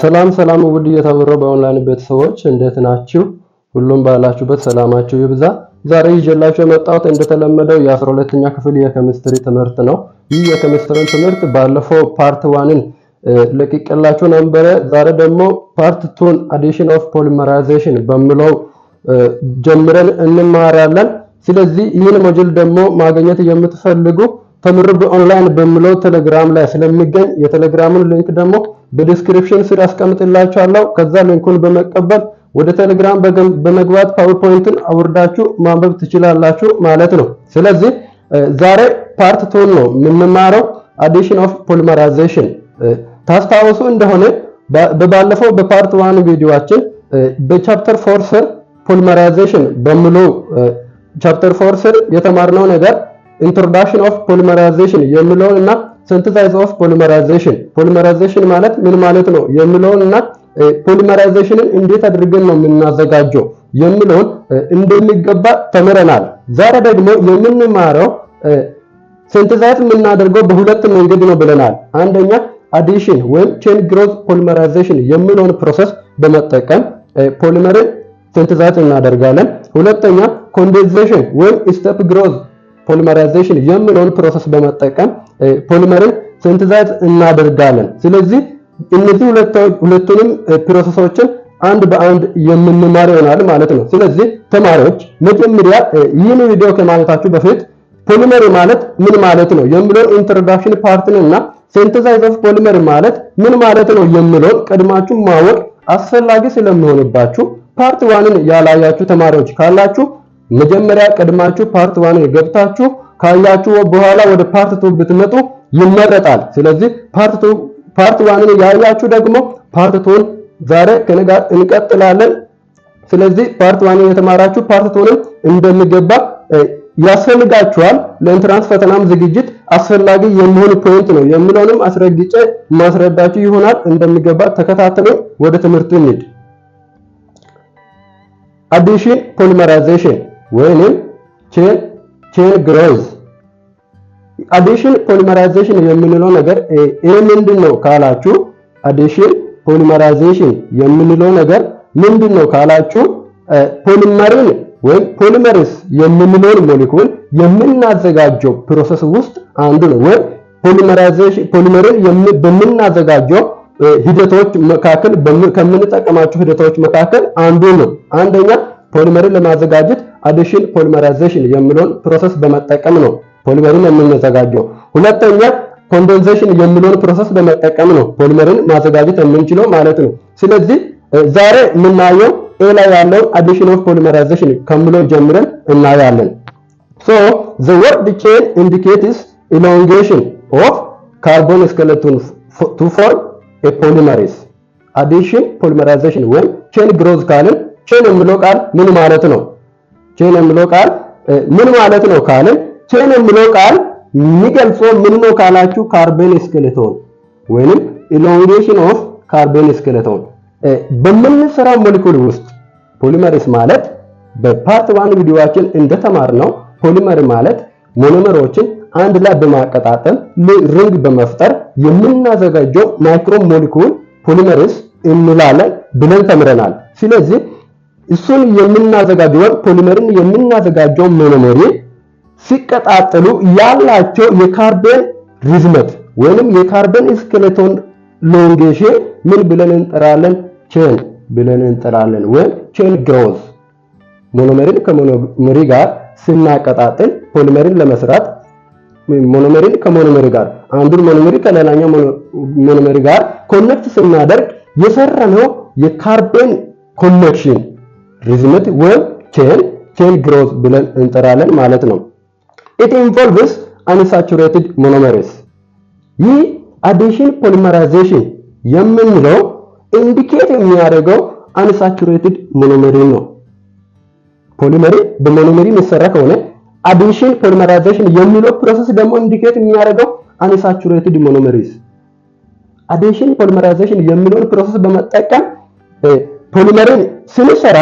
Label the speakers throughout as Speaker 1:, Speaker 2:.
Speaker 1: ሰላም ሰላም ውድ የተበረው በኦንላይን ቤተሰቦች እንዴት ናችሁ? ሁሉም ባላችሁበት ሰላማችሁ ይብዛ። ዛሬ ይዤላችሁ የመጣሁት እንደተለመደው የ12ኛ ክፍል የኬሚስትሪ ትምህርት ነው። ይህ የኬሚስትሪ ትምህርት ባለፈው ፓርት 1ን ለቅቄላችሁ ነበር። ዛሬ ደግሞ ፓርት 2 አዲሽን ኦፍ ፖሊመራይዜሽን በሚለው ጀምረን እንማራለን። ስለዚህ ይህን ሞጁል ደግሞ ማግኘት የምትፈልጉ ተምሩ በኦንላይን በሚለው ቴሌግራም ላይ ስለሚገኝ የቴሌግራሙን ሊንክ ደግሞ በዲስክሪፕሽን ስር አስቀምጥላችኋለሁ። ከዛ ሊንኩን በመቀበል ወደ ቴሌግራም በመግባት ፓወርፖይንትን አውርዳችሁ ማንበብ ትችላላችሁ ማለት ነው። ስለዚህ ዛሬ ፓርት 2 ነው የምንማረው አዲሽን ኦፍ ፖሊመራይዜሽን። ታስታውሱ እንደሆነ በባለፈው በፓርት 1 ቪዲዮአችን በቻፕተር 4 ስር ፖሊመራይዜሽን በሚለው ቻፕተር 4 ስር የተማርነው ነገር ኢንትሮዳክሽን ኦፍ ፖሊመራይዜሽን የሚለውንና ሲንተሳይዝ ኦፍ ፖሊመራይዜሽን ማለት ምን ማለት ነው የሚለውንና ፖሊመራይዜሽንን እንዴት አድርገን ነው የምናዘጋጀው የሚለውን እንደሚገባ ተምረናል። ዛሬ ደግሞ የምንማረው ሲንተሳይዝ የምናደርገው በሁለት መንገድ ነው ብለናል። አንደኛ አዲሽን ወይም ቼን ግሮዝ ፖሊመራይዜሽን የሚለውን ፕሮሰስ በመጠቀም ፖሊመርን ሲንተሳይዝ እናደርጋለን። ሁለተኛ ኮንዴንሴሽን ወይም ስቴፕ ግሮዝ ፖሊመራይዜሽን የሚለውን ፕሮሰስ በመጠቀም ፖሊመርን ሲንተሳይዝ እናደርጋለን። ስለዚህ እነዚህ ሁለቱንም ፕሮሰሶችን አንድ በአንድ የምንማር ይሆናል ማለት ነው። ስለዚህ ተማሪዎች መጀመሪያ ይህን ቪዲዮ ከማየታችሁ በፊት ፖሊመር ማለት ምን ማለት ነው የሚለውን ኢንትሮዳክሽን ፓርትን እና ሲንተሳይዝ ኦፍ ፖሊመር ማለት ምን ማለት ነው የሚለውን ቀድማችሁ ማወቅ አስፈላጊ ስለሚሆንባችሁ ፓርት 1ን ያላያችሁ ተማሪዎች ካላችሁ መጀመሪያ ቀድማችሁ ፓርት 1 ገብታችሁ ካያችሁ በኋላ ወደ ፓርት 2 ብትመጡ ይመረጣል። ስለዚህ ፓርት 1ን ያያችሁ ደግሞ ፓርት 2ን ዛሬ ከኔ ጋር እንቀጥላለን። ስለዚህ ፓርት 1ን የተማራችሁ ፓርት 2ን እንደሚገባ ያስፈልጋችኋል። ለኢንትራንስ ፈተናም ዝግጅት አስፈላጊ የሚሆን ፖይንት ነው የሚለውንም አስረግጬ ማስረዳችሁ ይሆናል። እንደሚገባ ተከታተሉ። ወደ ትምህርቱ እንሂድ። አዲሽን ፖሊመራይዜሽን ወይንም ቼን ግሮዝ። አዲሽን ፖሊመራይዜሽን የምንለው ነገር ይሄ ምንድነው ካላችሁ አዲሽን ፖሊመራይዜሽን የምንለው ነገር ምንድነው ካላችሁ ፖሊመርን ወይም ፖሊመርስ የምንለውን ሞለኪውል የምናዘጋጀው ፕሮሰስ ውስጥ አንዱ ነው። ወይ ፖሊመርን በምናዘጋጀው ሂደቶች መካከል ከምንጠቀማቸው ሂደቶች መካከል አንዱ ነው። አንደኛ ፖሊመርን ለማዘጋጀት አዲሽን ፖሊመራይዜሽን የሚለውን ፕሮሰስ በመጠቀም ነው ፖሊመርን የምናዘጋጀው። ሁለተኛ ኮንዴንሴሽን የሚለውን ፕሮሰስ በመጠቀም ነው ፖሊመርን ማዘጋጀት የምንችለው ማለት ነው። ስለዚህ ዛሬ የምናየው ኤ ላይ ያለው አዲሽን ኦፍ ፖሊመራይዜሽን ከሚለው ጀምረን እናያለን። so the word chain indicates elongation of carbon skeleton to form a polymerase. አዲሽን ፖሊመራይዜሽን ወይም ቼን ግሮዝ ካልን ቼን የሚለው ቃል ምን ማለት ነው? ቼን የሚለው ቃል ምን ማለት ነው ካልን ቼን የሚለው ቃል የሚገልጸው ምን ነው ካላችሁ ካርበን ስኬሌቶን ወይንም elongation of carbon skeleton በምንሰራው ሞለኪውል ውስጥ ፖሊመሬስ ማለት በፓርት 1 ቪዲዮአችን እንደተማርነው ፖሊመር ማለት ሞኖመሮችን አንድ ላይ በማቀጣጠል ሪንግ በመፍጠር የምናዘጋጀው ማይክሮ ሞለኪውል ፖሊመሬስ እንላለን ብለን ተምረናል። ስለዚህ እሱን የምናዘጋጀው ፖሊመርን የምናዘጋጀው ሞኖመሪ ሲቀጣጠሉ ያላቸው የካርበን ሪዝመት ወይንም የካርበን ስኬሌቶን ሎንጌሽን ምን ብለን እንጠራለን? ቼን ብለን እንጠራለን። ወይ ቼን ግሮዝ። ሞኖመርን ከሞኖመሪ ጋር ስናቀጣጥል ፖሊመርን ለመስራት ሞኖመሪን ከሞኖመሪ ጋር አንዱን ሞኖመሪ ከሌላኛው ሞኖመሪ ጋር ኮኔክት ስናደርግ የሰራነው የካርበን ኮኔክሽን ሪዝመት ወይ ቼን ግሮዝ ብለን እንጠራለን ማለት ነው። it involves unsaturated monomers። ይህ አዲሽን ፖሊመራይዜሽን የምንለው ኢንዲኬት የሚያደርገው አንሳቹሬትድ ሞኖመሪ ነው። ፖሊመሪ በሞኖመሪ የሚሰራ ከሆነ አዲሽን ፖሊመራይዜሽን የሚለው ፕሮሰስ ደግሞ ኢንዲኬት የሚያደርገው አንሳቹሬትድ ሞኖመሪስ። አዲሽን ፖሊመራይዜሽን የሚለው ፕሮሰስ በመጠቀም ፖሊመሪን ስንሰራ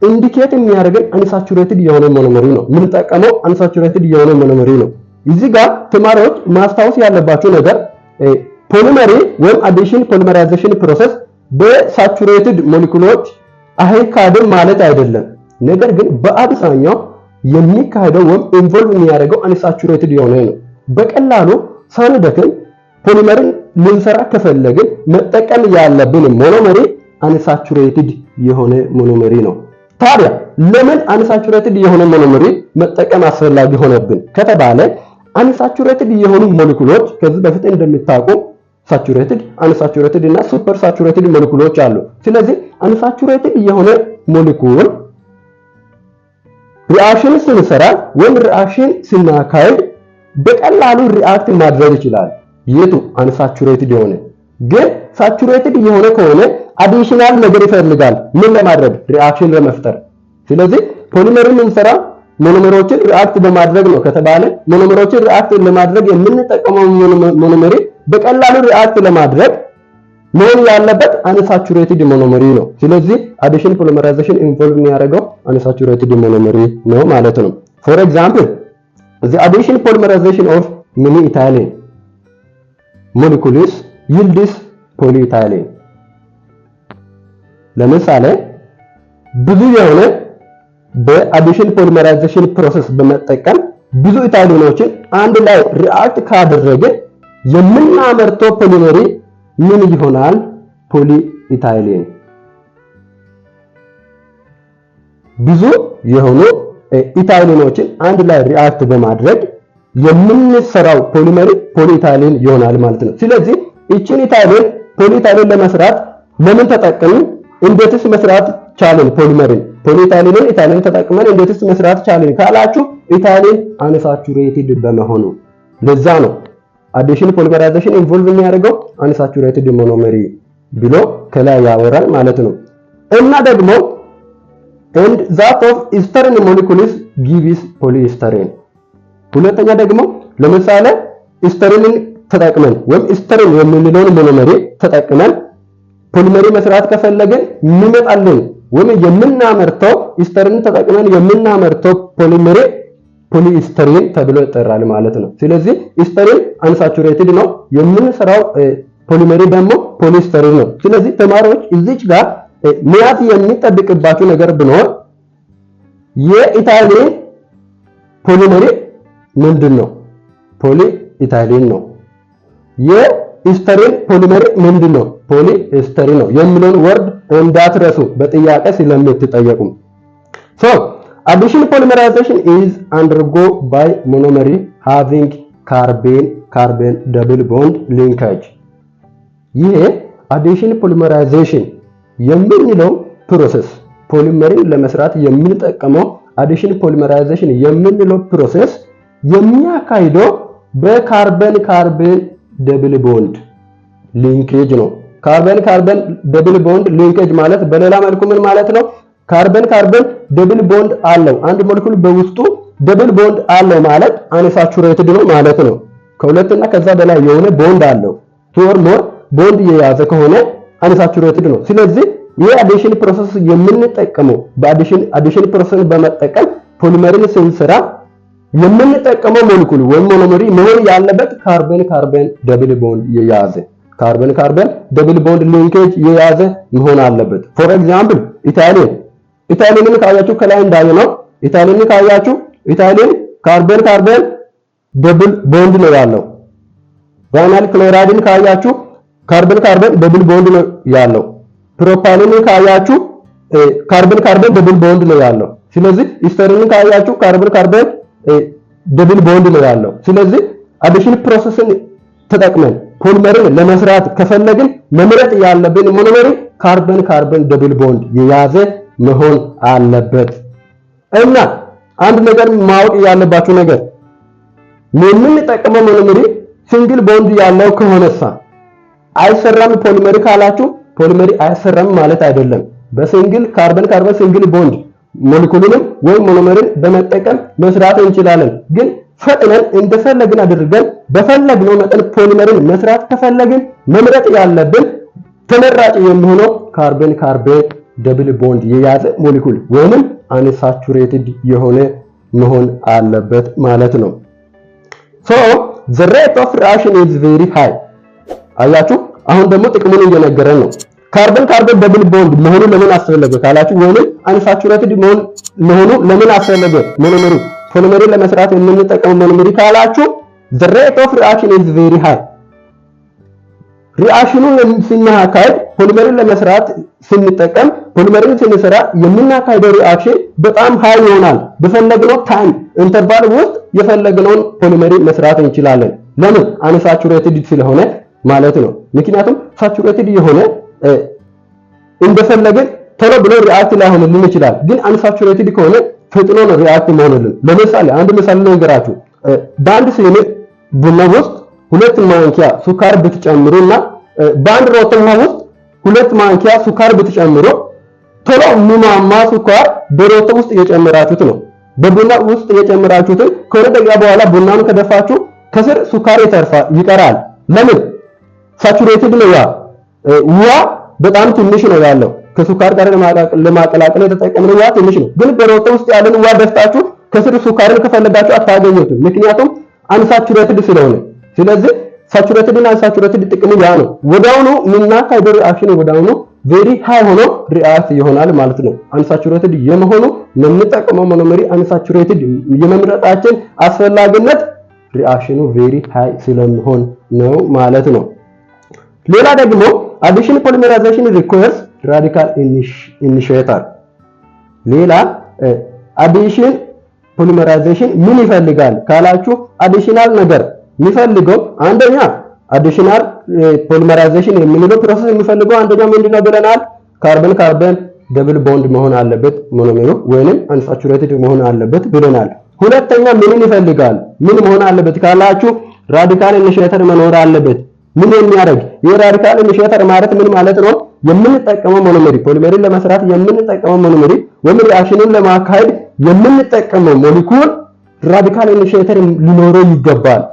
Speaker 1: ኢንዲኬት የሚያደርገን አንሳቹሬትድ የሆነ ሞኖመሪ ነው። የምንጠቀመው አንሳቹሬትድ የሆነ ሞኖመሪ ነው። እዚህ ጋር ተማሪዎች ማስታወስ ያለባቸው ነገር ፖሊመሪ ወይም አዲሽን ፖሊመራይዜሽን ፕሮሰስ በሳቹሬትድ ሞለኪውሎች አይካድም ማለት አይደለም። ነገር ግን በአብዛኛው የሚካሄደው ወይም ኢንቮልቭ የሚያደርገው አንሳቹሬትድ የሆነ ነው። በቀላሉ ሳንደክም ፖሊመርን ልንሰራ ከፈለግን መጠቀም ያለብን ሞኖመሪ አንሳቹሬትድ የሆነ ሞኖመሪ ነው። ታዲያ ለምን አንሳቹሬትድ የሆነ ሞኖመሪ መጠቀም አስፈላጊ ሆነብን ከተባለ አንሳቹሬትድ የሆኑ ሞለኪውሎች ከዚህ በፊት እንደሚታወቁ ሳቹሬትድ፣ አንሳቹሬትድ እና ሱፐር ሳቹሬትድ ሞለኪውሎች አሉ። ስለዚህ አንሳቹሬትድ የሆነ ሞለኪውል ሪአክሽን ስንሰራ ወይም ሪአክሽን ስናካሄድ በቀላሉ ሪአክት ማድረግ ይችላል። የቱ አንሳቹሬትድ የሆነ ግን ሳቹሬትድ የሆነ ከሆነ አዲሽናል ነገር ይፈልጋል። ምን ለማድረግ? ሪአክሽን ለመፍጠር። ስለዚህ ፖሊመርን እንሰራ ሞኖመሮችን ሪአክት በማድረግ ነው ከተባለ ሞኖመሮችን ሪአክት ለማድረግ የምንጠቀመው ሞኖመሪ በቀላሉ ሪአክት ለማድረግ መሆን ያለበት አንሳቹሬትድ ሞኖመሪ ነው። ስለዚህ አዲሽን ፖሊመራይዜሽን ኢንቮልቭ የሚያደርገው አንሳቹሬትድ ሞኖመሪ ነው ማለት ነው። ፎር ኤግዛምፕል the addition polymerization of many ethylene molecules yields polyethylene። ለምሳሌ ብዙ የሆነ በአዲሽን ፖሊመራይዜሽን ፕሮሰስ በመጠቀም ብዙ ኢታይሊኖችን አንድ ላይ ሪአክት ካደረገ የምናመርተው ፖሊመሪ ምን ይሆናል? ፖሊኢታይሊን። ብዙ የሆኑ ኢታይሊኖችን አንድ ላይ ሪአክት በማድረግ የምንሰራው ፖሊመሪ ፖሊኢታይሊን ይሆናል ማለት ነው። ስለዚህ እቺን ኢታይሊን ፖሊኢታይሊን ለመስራት ለምን ተጠቀምን? እንዴትስ መስራት ቻልን? ፖሊኢታይሊንን ኢታይሊን ተጠቅመን እንዴትስ መስራት ቻልን ካላችሁ ኢታይሊን አንሳቹሬትድ በመሆኑ ለዛ ነው አዲሽን ፖሊመራይዜሽን ኢንቮልቭ የሚያደርገው አንሳቹሬትድ ሞኖመሪ ብሎ ከላይ ያወራል ማለት ነው። እና ደግሞ and that of styrene molecules gives polystyrene። ሁለተኛ ደግሞ ለምሳሌ ስтерንን ተጠቅመን ወይም ስтерን የምንለውን ሞኖመሪ ተጠቅመን ፖሊመሪ መስራት ከፈለግን የሚመጣልን ወይም የምናመርተው ስтерንን ተጠቅመን የምናመርተው ፖሊመሪ ፖሊስተሪን ተብሎ ይጠራል ማለት ነው። ስለዚህ ስтерን አንሳቹሬትድ ነው፣ የምንሰራው ፖሊመሪ ደግሞ ፖሊስተሪን ነው። ስለዚህ ተማሪዎች እዚች ጋር መያዝ የሚጠብቅባችሁ ነገር ቢኖር የኢታይሊን ፖሊመሪ ምንድነው? ፖሊኢታይሊን ነው። የስтерን ፖሊመሪ ምንድነው? ፖሊስተሪን ነው የሚለውን ወርድ እንዳትረሱ በጥያቄ ስለምትጠየቁ። so addition polymerization is undergo by monomer having carbon double bond linkage። ይሄ addition polymerization የምንለው ፕሮሰስ ፖሊመሪን ለመስራት የምንጠቀመው addition polymerization የምንለው ፕሮሰስ የሚያካሂደው በካርበን ደብል ቦንድ ሊንኬጅ ነው። ካርበን ደብል ቦንድ ሊንኬጅ ማለት በሌላ መልኩ ምን ማለት ነው? ካርበን ደብል ቦንድ አለው። አንድ ሞለኪውል በውስጡ ደብል ቦንድ አለው ማለት አንሳቹሬትድ ነው ማለት ነው። ከሁለትና ከዛ በላይ የሆነ ቦንድ አለው። ቶር ሞር ቦንድ የያዘ ከሆነ አንሳቹሬትድ ነው። ስለዚህ ይሄ አዲሽን ፕሮሰስ የምንጠቀመው በአዲሽን ፕሮሰስ በመጠቀም ፖሊመሪን ስንሰራ የምንጠቀመው ሞለኪውል ወይም ሞኖመሪ መሆን ያለበት ካርበን ደብል ቦንድ የያዘ ካርበን ደብል ቦንድ ሊንኬጅ የያዘ መሆን አለበት። ፎር ኤግዛምፕል ኢታይሊንን ካያችሁ ከላይ እንዳየነው ኢታይሊንን ካያችሁ ኢታይሊን ካርበን ደብል ቦንድ ነው ያለው። ቫይናል ክሎራይድን ካያችሁ ካርበን ደብል ቦንድ ነው ያለው። ፕሮፓይሊንን ካያችሁ ካርበን ደብል ቦንድ ነው ያለው። ስለዚህ ስтерንን ካያችሁ ካርበን ደብል ቦንድ ነው ያለው። ስለዚህ አዲሽን ፕሮሰስን ተጠቅመን ፖሊመሪን ለመስራት ከፈለግን መምረጥ ያለብን ሞኖመሪ ካርበን ደብል ቦንድ የያዘ መሆን አለበት። እና አንድ ነገር ማወቅ ያለባችሁ ነገር የምንጠቀመው ሞኖመሪ ሲንግል ቦንድ ያለው ከሆነሳ አይሰራም ፖሊመሪ ካላችሁ ፖሊመሪ አይሰራም ማለት አይደለም። በሲንግል ካርበን ሲንግል ቦንድ ሞለኪውልን ወይም ሞኖመርን በመጠቀም መስራት እንችላለን። ግን ፈጥነን እንደፈለግን አድርገን በፈለግነው መጠን ፖሊመርን መስራት ከፈለግን መምረጥ ያለብን ተመራጭ የሚሆነው ካርበን ደብል ቦንድ የያዘ ሞለኪውል ወይንም አንሳቹሬትድ የሆነ መሆን አለበት ማለት ነው። so the rate of reaction is very high። አያችሁ አሁን ደግሞ ጥቅሙን እየነገረን ነው። ካርበን ካርበን ደብል ቦንድ መሆኑ ለምን አስፈለገ ካላችሁ ወይንም አንሳቹሬትድ መሆኑ ለምን አስፈለገ ፖሊመሪ ለመስራት የምንጠቀመው ሞኖመሪ ካላችሁ the rate of reaction is very high ሪአክሽኑን ስናካሂድ ፖሊመሪን ለመስራት ስንጠቀም ፖሊመሪን ስንሰራ የምናካሂደው ሪአክሽን በጣም ሃይ ይሆናል በፈለግነው ታይም ኢንተርቫል ውስጥ የፈለግነውን ፖሊመሪ መስራት እንችላለን ለምን አንሳቹሬትድ ስለሆነ ማለት ነው ምክንያቱም ሳቹሬትድ የሆነ እንደፈለገ ቶሎ ብሎ ሪአክት ላይሆንልን ይችላል ግን አንሳቹሬትድ ከሆነ ፈጥኖ ነው ሪአክት መሆንልን ለምሳሌ አንድ ምሳሌ ልንገራችሁ በአንድ ሲኒ ቡና ውስጥ 2 ማንኪያ ሱካር ብትጨምሩና በአንድ ሮቶማ ውስጥ 2 ማንኪያ ሱካር ብትጨምሩ ቶሎ የሚማማ ሱካር በሮቶ ውስጥ እየጨመራችሁት ነው በቡና ውስጥ እየጨመራችሁት ከወደ ደቂቃ በኋላ ቡናውን ከደፋችሁ ከስር ሱካር ይቀራል ለምን ሳቹሬትድ ነው ውሃ በጣም ትንሽ ነው ያለው ከሱካር ጋር ለማቀላቀል የተጠቀመው ውሃ ትንሽ ነው ግን በሮቶ ውስጥ ያለን ውሃ ደፍታችሁ ከስር ሱካርን ከፈለጋችሁ አታገኙትም ምክንያቱም አንሳቹሬትድ ስለሆነ ስለዚህ ሳቹሬትድ እና አንሳቹሬትድ ጥቅሙ ያ ነው ወዳውኑ የምናካሂደው ሪአክሽን ወዳውኑ ቬሪ ሃይ ሆኖ ሪአክት ይሆናል ማለት ነው አንሳቹሬትድ የመሆኑ የምንጠቀመው ሞኖመሪ አንሳቹሬትድ የመምረጣችን አስፈላጊነት ሪአክሽኑ ቬሪ ሃይ ስለሚሆን ነው ማለት ነው ሌላ ደግሞ addition polymerization requires radical initiator ሌላ addition polymerization ምን ይፈልጋል ካላችሁ additional ነገር የሚፈልገው አንደኛ additional polymerization የምንለው ፕሮሰስ የሚፈልገው አንደኛ ምንድነው ብለናል ካርበን ካርበን ደብል ቦንድ መሆን አለበት ሞኖሜሩ ወይንም አንሳቹሬትድ መሆን አለበት ብለናል ሁለተኛ ምን ይፈልጋል ምን መሆን አለበት ካላችሁ ራዲካል ኢኒሺየተር መኖር አለበት ምን የሚያደርግ የራዲካል ኢኒሺየተር ማለት ምን ማለት ነው የምንጠቀመው ሞኖመሪ ፖሊመሪን ለመስራት የምንጠቀመው ሞኖመሪ ወይም ሪአክሽኑን ለማካሄድ የምንጠቀመው ሞሊኩል ራዲካል ኢኒሺየተር ሊኖረው ይገባል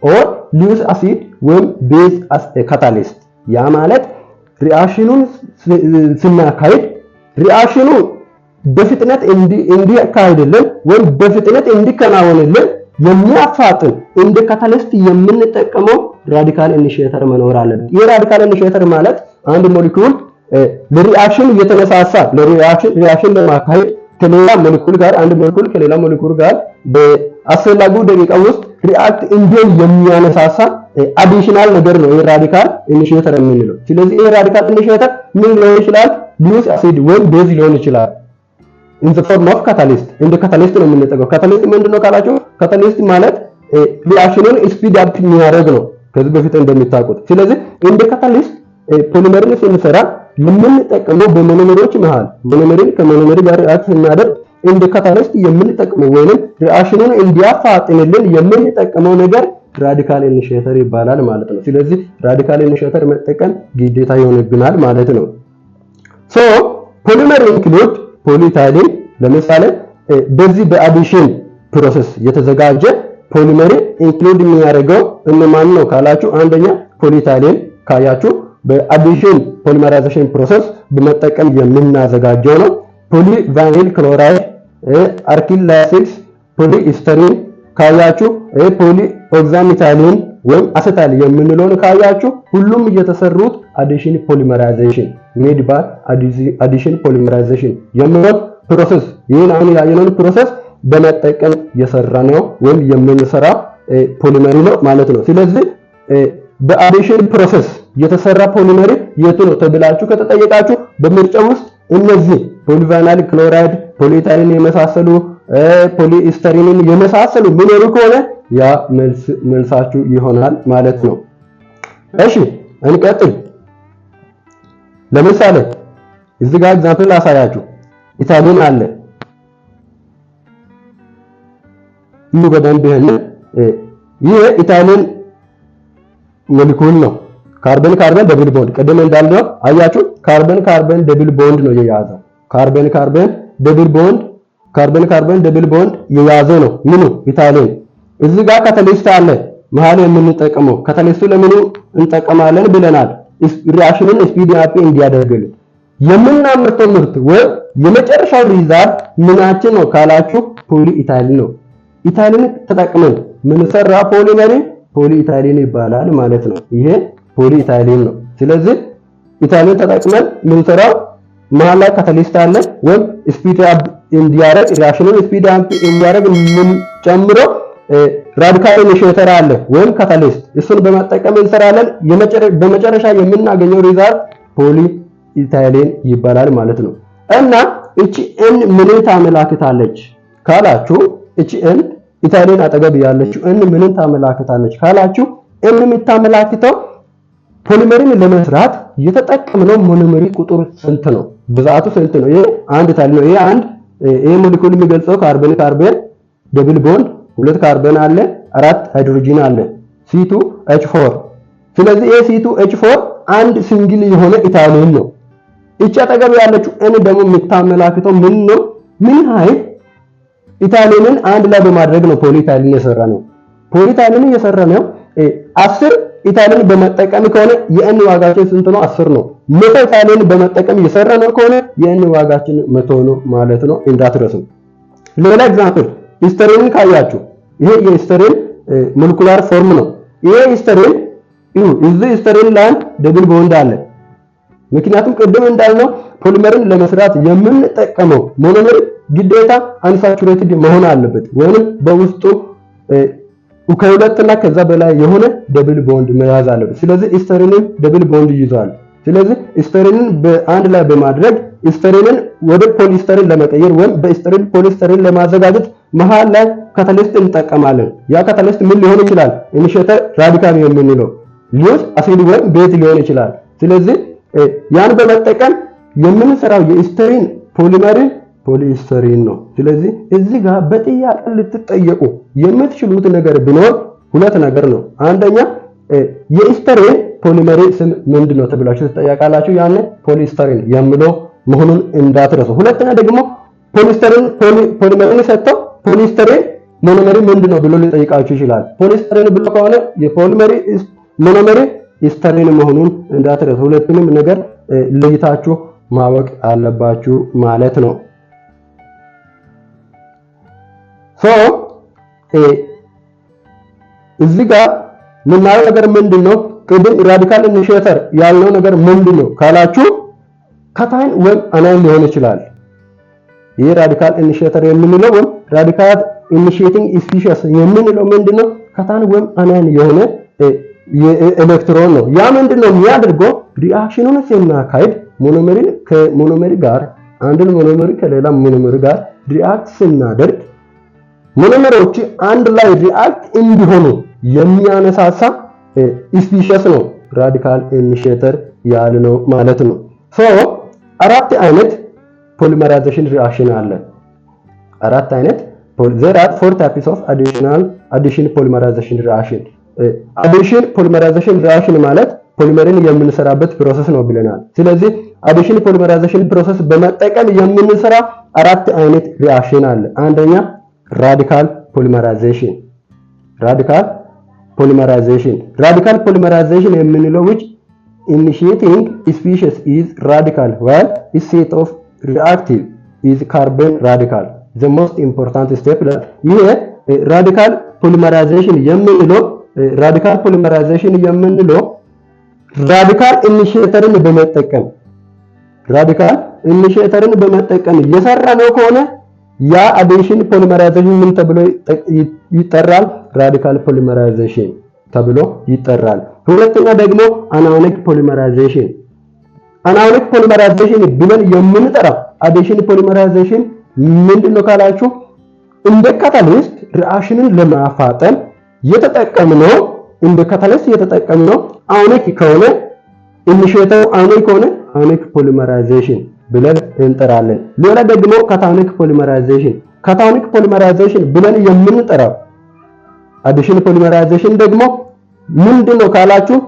Speaker 1: or use acid ወይም ቤዝ as a catalyst ያ ማለት ሪአክሽኑን ስናካሄድ ሪአክሽኑ በፍጥነት እንዲካሄድልን ወይም በፍጥነት እንዲከናወንልን የሚያፋጥን እንደ ካታሊስት የምንጠቀመው ራዲካል ኢኒሺየተር መኖር አለበት የራዲካል ኢኒሺየተር ማለት አንድ ሞሊኩል ለሪአክሽን እየተነሳሳ ለሪአክሽን ለማካሄድ ከሌላ ሞሊኩል ጋር አንድ ሞሊኩል ከሌላ ሞሊኩል ጋር በአስፈላጊው ደቂቃ ውስጥ ሪአክት እንዲሆን የሚያነሳሳ አዲሽናል ነገር ነው የራዲካል ኢኒሺየተር የምንለው ስለዚህ የራዲካል ኢኒሺየተር ምን ሊሆን ይችላል ሊውስ አሲድ ወይም ቤዝ ሊሆን ይችላል in the form of catalyst እንደ ካታሊስት ነው የምንጠቀመው ካታሊስት ምንድነው ካላችሁ ካታሊስት ማለት ሪአክሽኑን ስፒድ አፕ የሚያደርግ ነው ከዚህ በፊት እንደምታውቁት ስለዚህ እንደ ካታሊስት ፖሊመርን ስንሰራ የምንጠቀመው በሞኖመሮች መሃል ሞኖመርን ከሞኖመር ጋር ሪአክት የሚያደርግ እንደ ካታሊስት የምንጠቀመው ወይንም ሪአክሽኑን እንዲያፋጥንልን የምንጠቀመው ነገር ራዲካል ኢኒሺየተር ይባላል ማለት ነው ስለዚህ ራዲካል ኢኒሺየተር መጠቀም ግዴታ ይሆንብናል ማለት ነው ሶ ፖሊመር ኢንክሉድ ፖሊኢታይሊን ለምሳሌ በዚህ በአዲሽን ፕሮሰስ የተዘጋጀ ፖሊመር ኢንክሉድ የሚያደርገው እነማን ነው ካላችሁ አንደኛ ፖሊኢታይሊን ካያችሁ በአዲሽን ፖሊመራይዜሽን ፕሮሰስ በመጠቀም የምናዘጋጀው ነው ፖሊቫኒል ክሎራይድ አርኪል ላይሲስ ፖሊኢስተሪን ካያችሁ ፖሊ ኦክሳሚታሊን ወይም አሴታል የምንለውን ካያችሁ ሁሉም እየተሰሩት አዲሽን ፖሊመራይዜሽን ሜድ ባይ አዲሽን ፖሊመራይዜሽን የምንለው ፕሮሰስ ይሄን አሁን ያየነውን ፕሮሰስ በመጠቀም የሰራነው ወይም የምንሰራ ፖሊመሪ ነው ማለት ነው ስለዚህ በአዲሽን ፕሮሰስ የተሰራ ፖሊመሪ የቱ ነው ተብላችሁ ከተጠየቃችሁ በምርጫው ውስጥ እነዚህ ፖሊቫናል ክሎራይድ ፖሊኢታይሊን የመሳሰሉ ፖሊኢስተሪንን የመሳሰሉ ምን ከሆነ ያ መልሳችሁ ይሆናል ማለት ነው እሺ እንቀጥል ለምሳሌ እዚህ ጋር ኤግዛምፕል አሳያችሁ ኢታሊን አለ በደንብ ይሄ ኢታሊን ሞሊኩል ነው ካርበን ካርበን ደብል ቦንድ ቀደም እንዳልነው አያችሁ ካርበን ካርበን ደብል ቦንድ ነው የያዘው ካርበን ካርበን ደብል ቦንድ የያዘ ነው ምኑ ኢታሊን እዚህ ጋር ካታሊስት አለ መሃል የምንጠቀመው ካታሊስቱ ለምን እንጠቀማለን ብለናል ሪአክሽኑን ስፒድ አፕ እንዲያደርግልን የምናመርተው ምርት ወይ የመጨረሻው ሪዛልት ምናችን ነው ካላችሁ ፖሊኢታይሊን ነው ኢታሊን ተጠቅመን ምን ሰራ ፖሊመሪ ፖሊኢታይሊን ይባላል ማለት ነው ይሄ ፖሊኢታይሊን ነው ስለዚህ ኢታሊን ተጠቅመን ምንሰራው መሃል ላይ ካታሊስት አለ ወይም ስፒድ አፕ እንዲያረግ ሪአክሽኑን ስፒድ አፕ እንዲያረግ ምን ጨምሮ ራዲካል ኢኒሺየተር አለ ወይም ካታሊስት እሱን በመጠቀም እንሰራለን። በመጨረሻ የምናገኘው ሪዛልት ፖሊ ኢታይሊን ይባላል ማለት ነው። እና እቺ ኤን ምን ታመላክታለች ካላችሁ እቺ ኤን ኢታይሊን አጠገብ ያለችው ኤን ምን ታመላክታለች ካላችሁ ኤን የምታመላክተው ፖሊመርን ለመስራት የተጠቀምነው ሞኖመሪ ቁጥር ስንት ነው፣ ብዛቱ ስንት ነው። ይሄ አንድ ኢታይሊን ነው። ይሄ ሞለኪውል የሚገልጸው ካርበን ካርበን ደብል ቦንድ 2 ካርበን አለ 4 ሃይድሮጂን አለ C2H4። ስለዚህ ይሄ C2H4 አንድ ሲንግል የሆነ ኢታይሊን ነው። እቺ አጠገብ ያለችው ኤን ደግሞ የምታመላክተው ምን ነው? ምን ኃይል ኢታይሊንን አንድ ላይ በማድረግ ነው ፖሊኢታይሊን የሰራነው። ፖሊኢታይሊንን የሰራነው 10 ኢታይሊን በመጠቀም ከሆነ የኤን ዋጋችን ስንት ነው? 10 ነው። 100 ኢታይሊን በመጠቀም የሰራነው ከሆነ የኤን ዋጋችን 100 ነው ማለት ነው። እንዳትረሱ። ሌላ ኤግዛምፕል ሂስተሪንን ካያችሁ ይሄ የሂስተሪን ሞለኪውላር ፎርም ነው። ይሄ ሂስተሪን እዚህ ሂስተሪን ላይ ደብል ቦንድ አለ። ምክንያቱም ቅድም እንዳልነው ፖሊመርን ለመስራት የምንጠቀመው ሞኖመር ግዴታ አንሳቹሬትድ መሆን አለበት ወይንም በውስጡ ከሁለትና ከዛ በላይ የሆነ ደብል ቦንድ መያዝ አለበት። ስለዚህ ሂስተሪንን ደብል ቦንድ ይዟል። ስለዚህ ሂስተሪንን በአንድ ላይ በማድረግ ሂስተሪንን ወደ ፖሊስተሪን ለመቀየር ወይም በሂስተሪን ፖሊስተሪን ለማዘጋጀት መሃል ላይ ካታሊስት እንጠቀማለን። ያ ካታሊስት ምን ሊሆን ይችላል? ኢኒሺየተር ራዲካል የምንለው ሊውስ አሲድ ወይም ቤዝ ሊሆን ይችላል። ስለዚህ ያን በመጠቀም የምንሰራው የሂስተሪን ፖሊመር ፖሊስተሪን ነው። ስለዚህ እዚህ ጋር በጥያቄ ልትጠየቁ የምትችሉት ነገር ቢኖር ሁለት ነገር ነው። አንደኛ የሂስተሪን ፖሊመር ስም ምንድነው ተብላችሁ ትጠያቃላችሁ። ያን ፖሊስተሪን የሚለው መሆኑን እንዳትረሱ። ሁለተኛ ደግሞ ፖሊስተሪን ፖሊመርን ሰጥተው ፖሊስተሪን ሞኖመር ምንድነው ብሎ ሊጠይቃችሁ ይችላል። ፖሊስተሪን ብሎ ከሆነ የፖሊመር ሞኖመር ሂስተሪን መሆኑን እንዳትረሱ። ሁለቱንም ነገር ለይታችሁ ማወቅ አለባችሁ ማለት ነው። እዚህ ጋር ምናየው ነገር ምንድነው? ቅድም ራዲካል ኢኒሺየተር ያልነው ነገር ምንድነው ካላችሁ ካታይን ወይም አናይን ሊሆን ይችላል። ይሄ ራዲካል ኢኒሺየተር የምንለው ወይም ራዲካል ኢኒሺየቲንግ ስፒሺስ የምንለው ምንድነው? ካታይን ወይም አናይን የሆነ የኤሌክትሮን ነው። ያ ምንድነው የሚያደርገው? ሪአክሽኑን ሲናካሄድ ሞኖመሪን ከሞኖመሪ ጋር አንድን ሞኖመሪ ከሌላ ሞኖመሪ ጋር ሪአክት ስናደርግ ሞኖመሮች አንድ ላይ ሪአክት እንዲሆኑ የሚያነሳሳ ስፒሺስ ነው ራዲካል ኢኒሺየተር ያልነው ማለት ነው። አራት አይነት ፖሊመራይዜሽን ሪአክሽን አለ። አራት አይነት there are 4 types of addition polymerization reaction። አዲሽን ፖሊመራይዜሽን ሪአክሽን ማለት ፖሊመርን የምንሰራበት ፕሮሰስ ነው ብለናል። ስለዚህ አዲሽን ፖሊመራይዜሽን ፕሮሰስ በመጠቀም የምንሰራ አራት አይነት ሪአክሽን አለ። አንደኛ ራዲካል ፖሊመራይዜሽን ራዲካል ፖሊመራይዜሽን የምንለው which initiating species is radical while its set of reactive is carbon radical the most important step ይሄ ራዲካል ፖሊመራይዜሽን የምንለው ራዲካል ኢኒሺየተርን በመጠቀም እየሰራ ነው ከሆነ ያ አዲሽን ፖሊመራይዜሽን ምን ተብሎ ይጠራል? ራዲካል ፖሊመራይዜሽን ተብሎ ይጠራል። ሁለተኛ ደግሞ አናዮኒክ ፖሊመራይዜሽን ብለን የምንጠራው አዲሽን ፖሊመራይዜሽን ምንድነው ካላችሁ እንደ ካታሊስት ሪአክሽንን ለማፋጠን የተጠቀምነው አዮኒክ ከሆነ ኢኒሺየተሩ አዮኒክ ከሆነ አዮኒክ ፖሊመራይዜሽን ብለን እንጠራለን። ሌላ ደግሞ ካታዮኒክ ፖሊመራይዜሽን ብለን የምንጠራው አዲሽን ፖሊመራይዜሽን ደግሞ ምንድነው ካላችሁ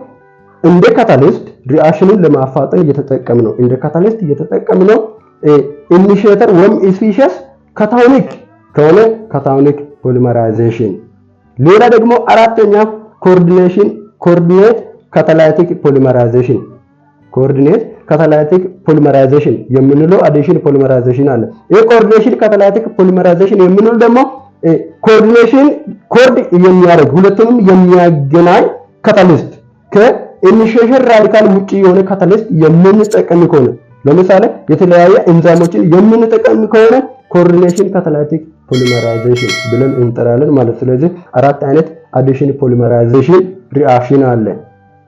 Speaker 1: እንደ ካታሊስት ሪአክሽንን ለማፋጠን እየተጠቀምነው ኢኒሺየተር ወይም ስፒሺስ ካታዮኒክ ከሆነ ካታዮኒክ ፖሊመራይዜሽን። ሌላ ደግሞ አራተኛ ኮኦርዲኔት ካታላይቲክ ፖሊመራይዜሽን የምንለው አዲሽን ፖሊመራይዜሽን አለ። ይሄ ኮኦርዲኔሽን ካታላይቲክ ፖሊመራይዜሽን የምንለው ደግሞ ኮኦርዲኔሽን የሚያደርግ ሁለቱንም የሚያገናኝ ካታሊስት ኢኒሺዬሽን ራዲካል ውጪ የሆነ ካታሊስት የምንጠቀም ከሆነ ለምሳሌ የተለያየ ኤንዛይሞችን የምንጠቀም ከሆነ ኮሪሌሽን ካታላይቲክ ፖሊመራይዜሽን ብለን እንጠራለን ማለት። ስለዚህ አራት አይነት አዲሽን ፖሊመራይዜሽን ሪአክሽን አለ።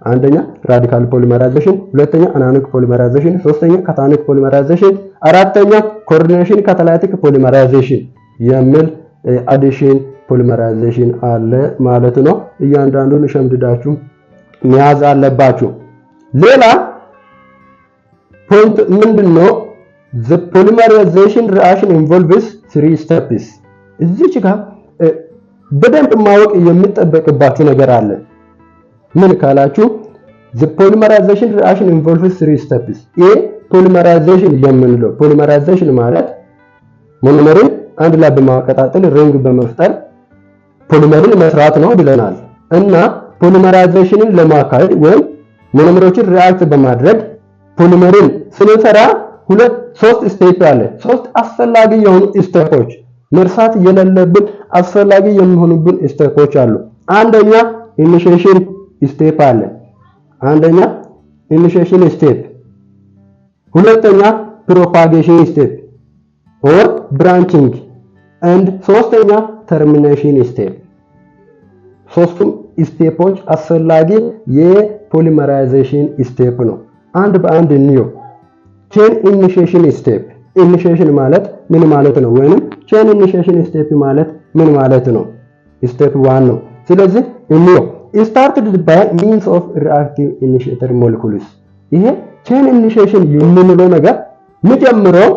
Speaker 1: አንደኛ ራዲካል ፖሊመራይዜሽን፣ ሁለተኛ አናዮኒክ ፖሊመራይዜሽን፣ ሶስተኛ ካታዮኒክ ፖሊመራይዜሽን፣ አራተኛ ኮሪሌሽን ካታላይቲክ ፖሊመራይዜሽን የሚል አዲሽን ፖሊመራይዜሽን አለ ማለት ነው። እያንዳንዱን ሸምድዳችሁ መያዝ አለባችሁ። ሌላ ፖይንት ምንድነው? the polymerization reaction involves 3 steps። እዚህ ጋር በደንብ ማወቅ የሚጠበቅባችሁ ነገር አለ። ምን ካላችሁ the polymerization reaction involves 3 steps። ይሄ ፖሊመራይዜሽን የምንለው ፖሊመራይዜሽን ማለት ሞኖመርን አንድ ላይ በማቀጣጠል ሪንግ በመፍጠር ፖሊመርን መስራት ነው ብለናል። እና ፖሊመራይዜሽንን ለማካሄድ ወይም ሞኖመሮችን ሪአክት በማድረግ ፖሊመርን ስንሰራ ሶስት ስቴፕ አለ። ሶስት አስፈላጊ የሆኑ ስቴፖች መርሳት የሌለብን አስፈላጊ የሚሆኑብን ስቴፖች አሉ። አንደኛ ኢኒሺዬሽን ስቴፕ አለ። አንደኛ ኢኒሺዬሽን ስቴፕ፣ ሁለተኛ ፕሮፓጌሽን ስቴፕ ኦር ብራንቺንግ ኤንድ ሶስተኛ ተርሚኔሽን ስቴፕ። ሶስቱም ስቴፖች አስፈላጊ የፖሊመራይዜሽን ስቴፕ ነው። አንድ በአንድ እንየው። ቼን ኢኒሺዬሽን ስቴፕ፣ ኢኒሺዬሽን ማለት ምን ማለት ነው? ወይንም ቼን ኢኒሺዬሽን ስቴፕ ማለት ምን ማለት ነው? ስቴፕ 1 ነው። ስለዚህ እንየው። started by means of reactive initiator molecules። ይሄ ቼን ኢኒሺዬሽን የምንለው ነገር የሚጀምረው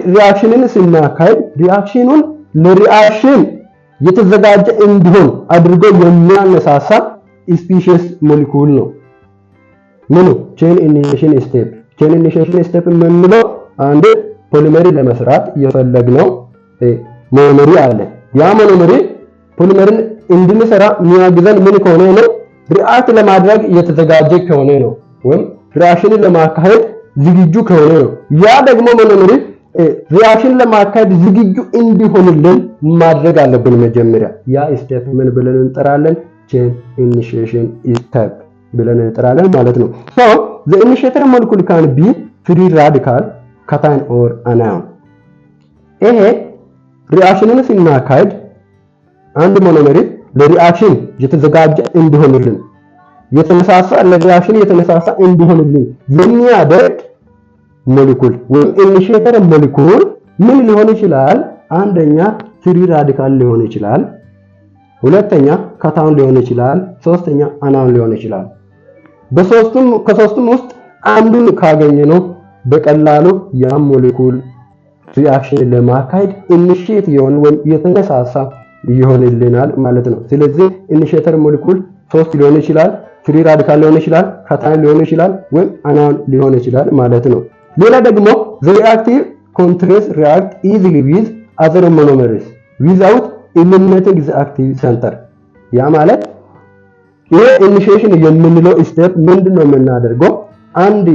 Speaker 1: ሪአክሽንን ስናካሄድ ሪአክሽኑን ለሪአክሽን የተዘጋጀ እንዲሆን አድርጎ የሚያነሳሳ ስፒሺስ ሞለኪውል ነው። ምኑ ቼን ኢኒሺዬሽን ስቴፕ። ቼን ኢኒሺዬሽን ስቴፕ የምንለው አንድ ፖሊመሪ ለመስራት የፈለግነው ሞኖመሪ አለ። ያ ሞኖመሪ ፖሊመርን እንድንሰራ የሚያግዘን ምን ከሆነ ነው? ሪአክት ለማድረግ የተዘጋጀ ከሆነ ነው፣ ወይም ሪአክሽንን ለማካሄድ ዝግጁ ከሆነ ነው። ያ ደግሞ ሞኖመሪ ሪአክሽን ለማካሄድ ዝግጁ እንዲሆንልን ማድረግ አለብን። መጀመሪያ ያ ስቴፕ ምን ብለን እንጠራለን? ቼን ኢኒሺዬሽን ስቴፕ ብለን እንጠራለን ማለት ነው። so the initiator molecule can be free radical, cation or anion። ይሄ ሪአክሽንን ስናካሄድ አንድ ሞኖመሪ ለሪአክሽን የተዘጋጀ እንዲሆንልን የተነሳሳ ለሪአክሽን የተነሳሳ እንዲሆንልን የሚያደርግ ሞለኪውል ወይም ኢኒሺዬተር ሞለኪውል ምን ሊሆን ይችላል? አንደኛ ፍሪ ራዲካል ሊሆን ይችላል፣ ሁለተኛ ካታዮን ሊሆን ይችላል፣ ሶስተኛ አናዮን ሊሆን ይችላል። ከሶስቱም ውስጥ አንዱን ካገኘነው በቀላሉ ያ ሞለኪውል ሪአክሽን ለማካሄድ ኢኒሺዬት የሆነ ወይም የተነሳሳ ይሆንልናል ማለት ነው። ስለዚህ ኢኒሺዬተር ሞለኪውል 3 ሊሆን ይችላል፣ ፍሪ ራዲካል ሊሆን ይችላል፣ ካታዮን ሊሆን ይችላል፣ ወይም አናዮን ሊሆን ይችላል ማለት ነው። ሌላ ደግሞ the reactive contrast react easily with other monomers without eliminating the active center። ያ ማለት ይሄ ኢኒሺዬሽን የምንለው ስቴፕ ምንድነው የምናደርገው? አንድ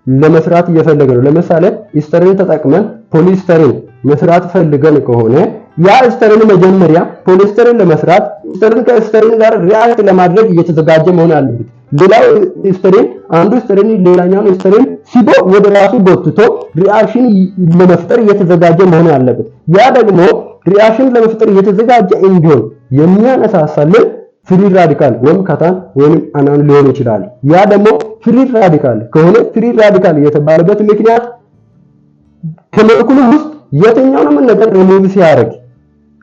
Speaker 1: ለመስራት እየፈለገ ነው። ለምሳሌ ኢስተሪን ተጠቅመን ፖሊስተሪን መስራት ፈልገን ከሆነ ያ ኢስተሪን መጀመሪያ ፖሊስተሪን ለመስራት ኢስተሪን ከኢስተሪን ጋር ሪአክት ለማድረግ እየተዘጋጀ መሆን አለበት። ሌላው ኢስተሪን አንዱ ኢስተሪን ሌላኛውን ኢስተሪን ሲቦ ወደ ራሱ ጎትቶ ሪአክሽን ለመፍጠር እየተዘጋጀ መሆን አለበት። ያ ደግሞ ሪአክሽን ለመፍጠር እየተዘጋጀ እንዲሆን የሚያነሳሳልን ፍሪ ራዲካል ወይም ካታዮን ወይም አናዮን ሊሆን ይችላል። ያ ደግሞ ፍሪ ራዲካል ከሆነ ፍሪ ራዲካል የተባለበት ምክንያት ከሞለኪውሉ ውስጥ የትኛውንም ነገር ሪሙቭ ሲያደርግ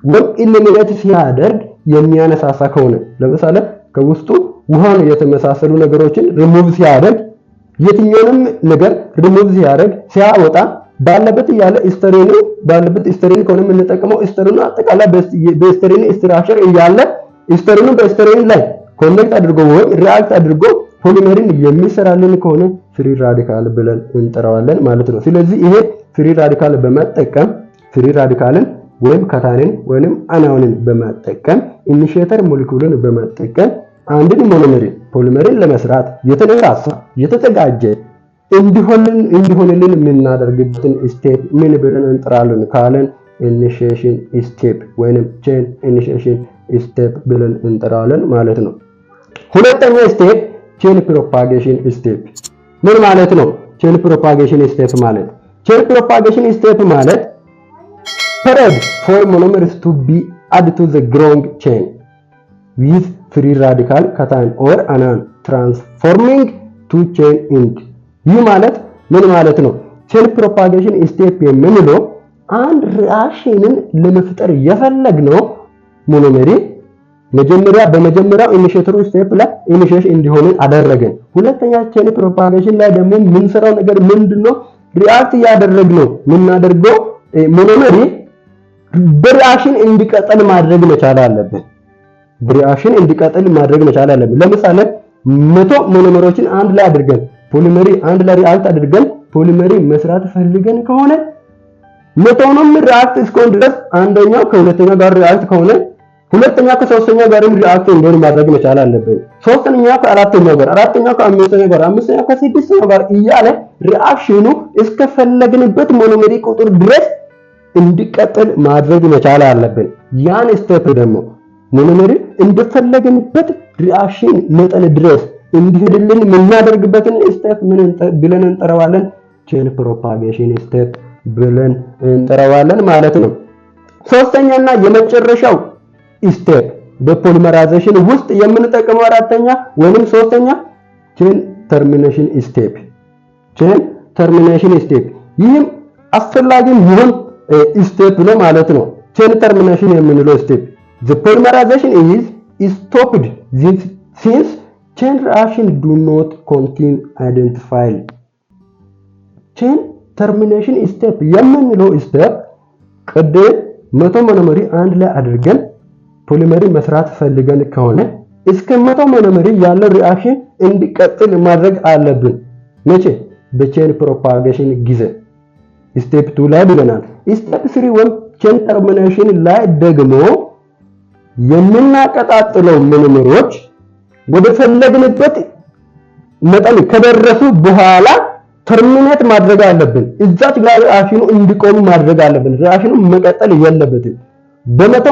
Speaker 1: ወይም ኢሊሚኔት ሲያደርግ የሚያነሳሳ ከሆነ ለምሳሌ ከውስጡ ውሃን የተመሳሰሉ ነገሮችን ሪሙቭ ሲያደርግ የትኛውንም ነገር ሪሙቭ ሲያደርግ ሲያወጣ ባለበት ያለ ኢስተሪን ባለበት ኢስተሪን ከሆነ የምንጠቀመው ኢስተሪን አጠቃላይ በኢስተሪን ስትራክቸር እያለ ኢስተሪኑ በኢስተሪን ላይ ኮኔክት አድርጎ ወይም ሪአክት አድርጎ ፖሊመሪን የሚሰራልን ከሆነ ፍሪ ራዲካል ብለን እንጠራዋለን ማለት ነው። ስለዚህ ይሄ ፍሪ ራዲካል በመጠቀም ፍሪ ራዲካልን ወይም ካታዮንን ወይም አናዮንን በመጠቀም ኢኒሺዬተር ሞለኪውልን በመጠቀም አንድን ፖሊመሪን ለመስራት የተነሳሳ የተዘጋጀ እንዲሆንልን የምናደርግበትን ስቴፕ ምን ብለን እንጠራለን ካለን ኢኒሺዬሽን ስቴፕ ወይንም ቼን ኢኒሺዬሽን ስቴፕ ብለን እንጠራለን ማለት ነው። ሁለተኛ ስቴፕ ቼን ፕሮፓጌሽን ስቴፕ ምን ማለት ነው? ቼን ፕሮፓጌሽን ስቴፕ ማለት period for monomers to be added to the growing chain with free radical cation or anion transforming to chain end ይህ ማለት ምን ማለት ነው? ቼን ፕሮፓጌሽን ስቴፕ የምንለው አንድ ሪአክሽንን ለመፍጠር የፈለግነው ሞኖመሪ በመጀመሪያው ኢኒሺየተሩ ስቴፕ ላይ ኢኒሺዬሽን እንዲሆን አደረገን። ሁለተኛ ቼን ፕሮፓጌሽን ላይ ደግሞ የምንሰራው ነገር ምንድነው? ሪአክት ያደረግነው ምናደርገው ሞኖመሪ በሪአክሽን እንዲቀጥል ማድረግ መቻል አለብን። ለምሳሌ 100 ሞኖመሮችን አንድ ላይ አድርገን ፖሊመሪ አንድ ላይ ሪአክት አድርገን ፖሊመሪ መስራት ፈልገን ከሆነ 100ንም ሪአክት እስከሆነ ድረስ አንደኛው ከሁለተኛው ጋር ሪአክት ከሆነ ሁለተኛው ከሶስተኛው ጋርም ሪአክት እንዲሆን ማድረግ መቻል አለብን። ሶስተኛው ከአራተኛው ጋር፣ አራተኛው ከአምስተኛው ጋር፣ አምስተኛው ከስድስተኛው ጋር እያለ ሪአክሽኑ እስከፈለግንበት ሞኖመሪ ቁጥር ድረስ እንዲቀጥል ማድረግ መቻል አለብን። ያን ስቴፕ ደግሞ ሞኖመሪ እንደፈለግንበት ሪአክሽን መጠን ድረስ እንዲሄድልን የምናደርግበትን ስቴፕ ምን ብለን እንጠራዋለን? ቼን ፕሮፓጌሽን ስቴፕ ብለን እንጠራዋለን ማለት ነው። ሶስተኛና የመጨረሻው ስቴፕ በፖሊመራይዜሽን ውስጥ የምንጠቀመው አራተኛ ወይንም ሶስተኛ ቼን ተርሚኔሽን ስቴፕ ይህም አስፈላጊ ይሁን ስቴፕ ነው ማለት ነው። ቼን ተርሚኔሽን የምንለው ስቴፕ the polymerization is stopped since chain reaction do not contain identified chain termination step የምንለው ስቴፕ ቅድም 100 ሞኖመሪ አንድ ላይ አድርገን ፖሊመሪ መስራት ፈልገን ከሆነ እስከ 100 ሞኖመሪ ያለው ሪአክሽን እንዲቀጥል ማድረግ አለብን። መቼ? በቼን ፕሮፓጌሽን ጊዜ ስቴፕ 2 ላይ ብለናል። ስቴፕ 3 ወይም ቼን ተርሚኔሽን ላይ ደግሞ የምናቀጣጥለው ሞኖመሮች ወደ ፈለግንበት መጠን ከደረሱ በኋላ ተርሚኔት ማድረግ አለብን። እዛች ጋር ሪአክሽኑ እንዲቆም ማድረግ አለብን። ሪአክሽኑ መቀጠል የለበትም። በመቶ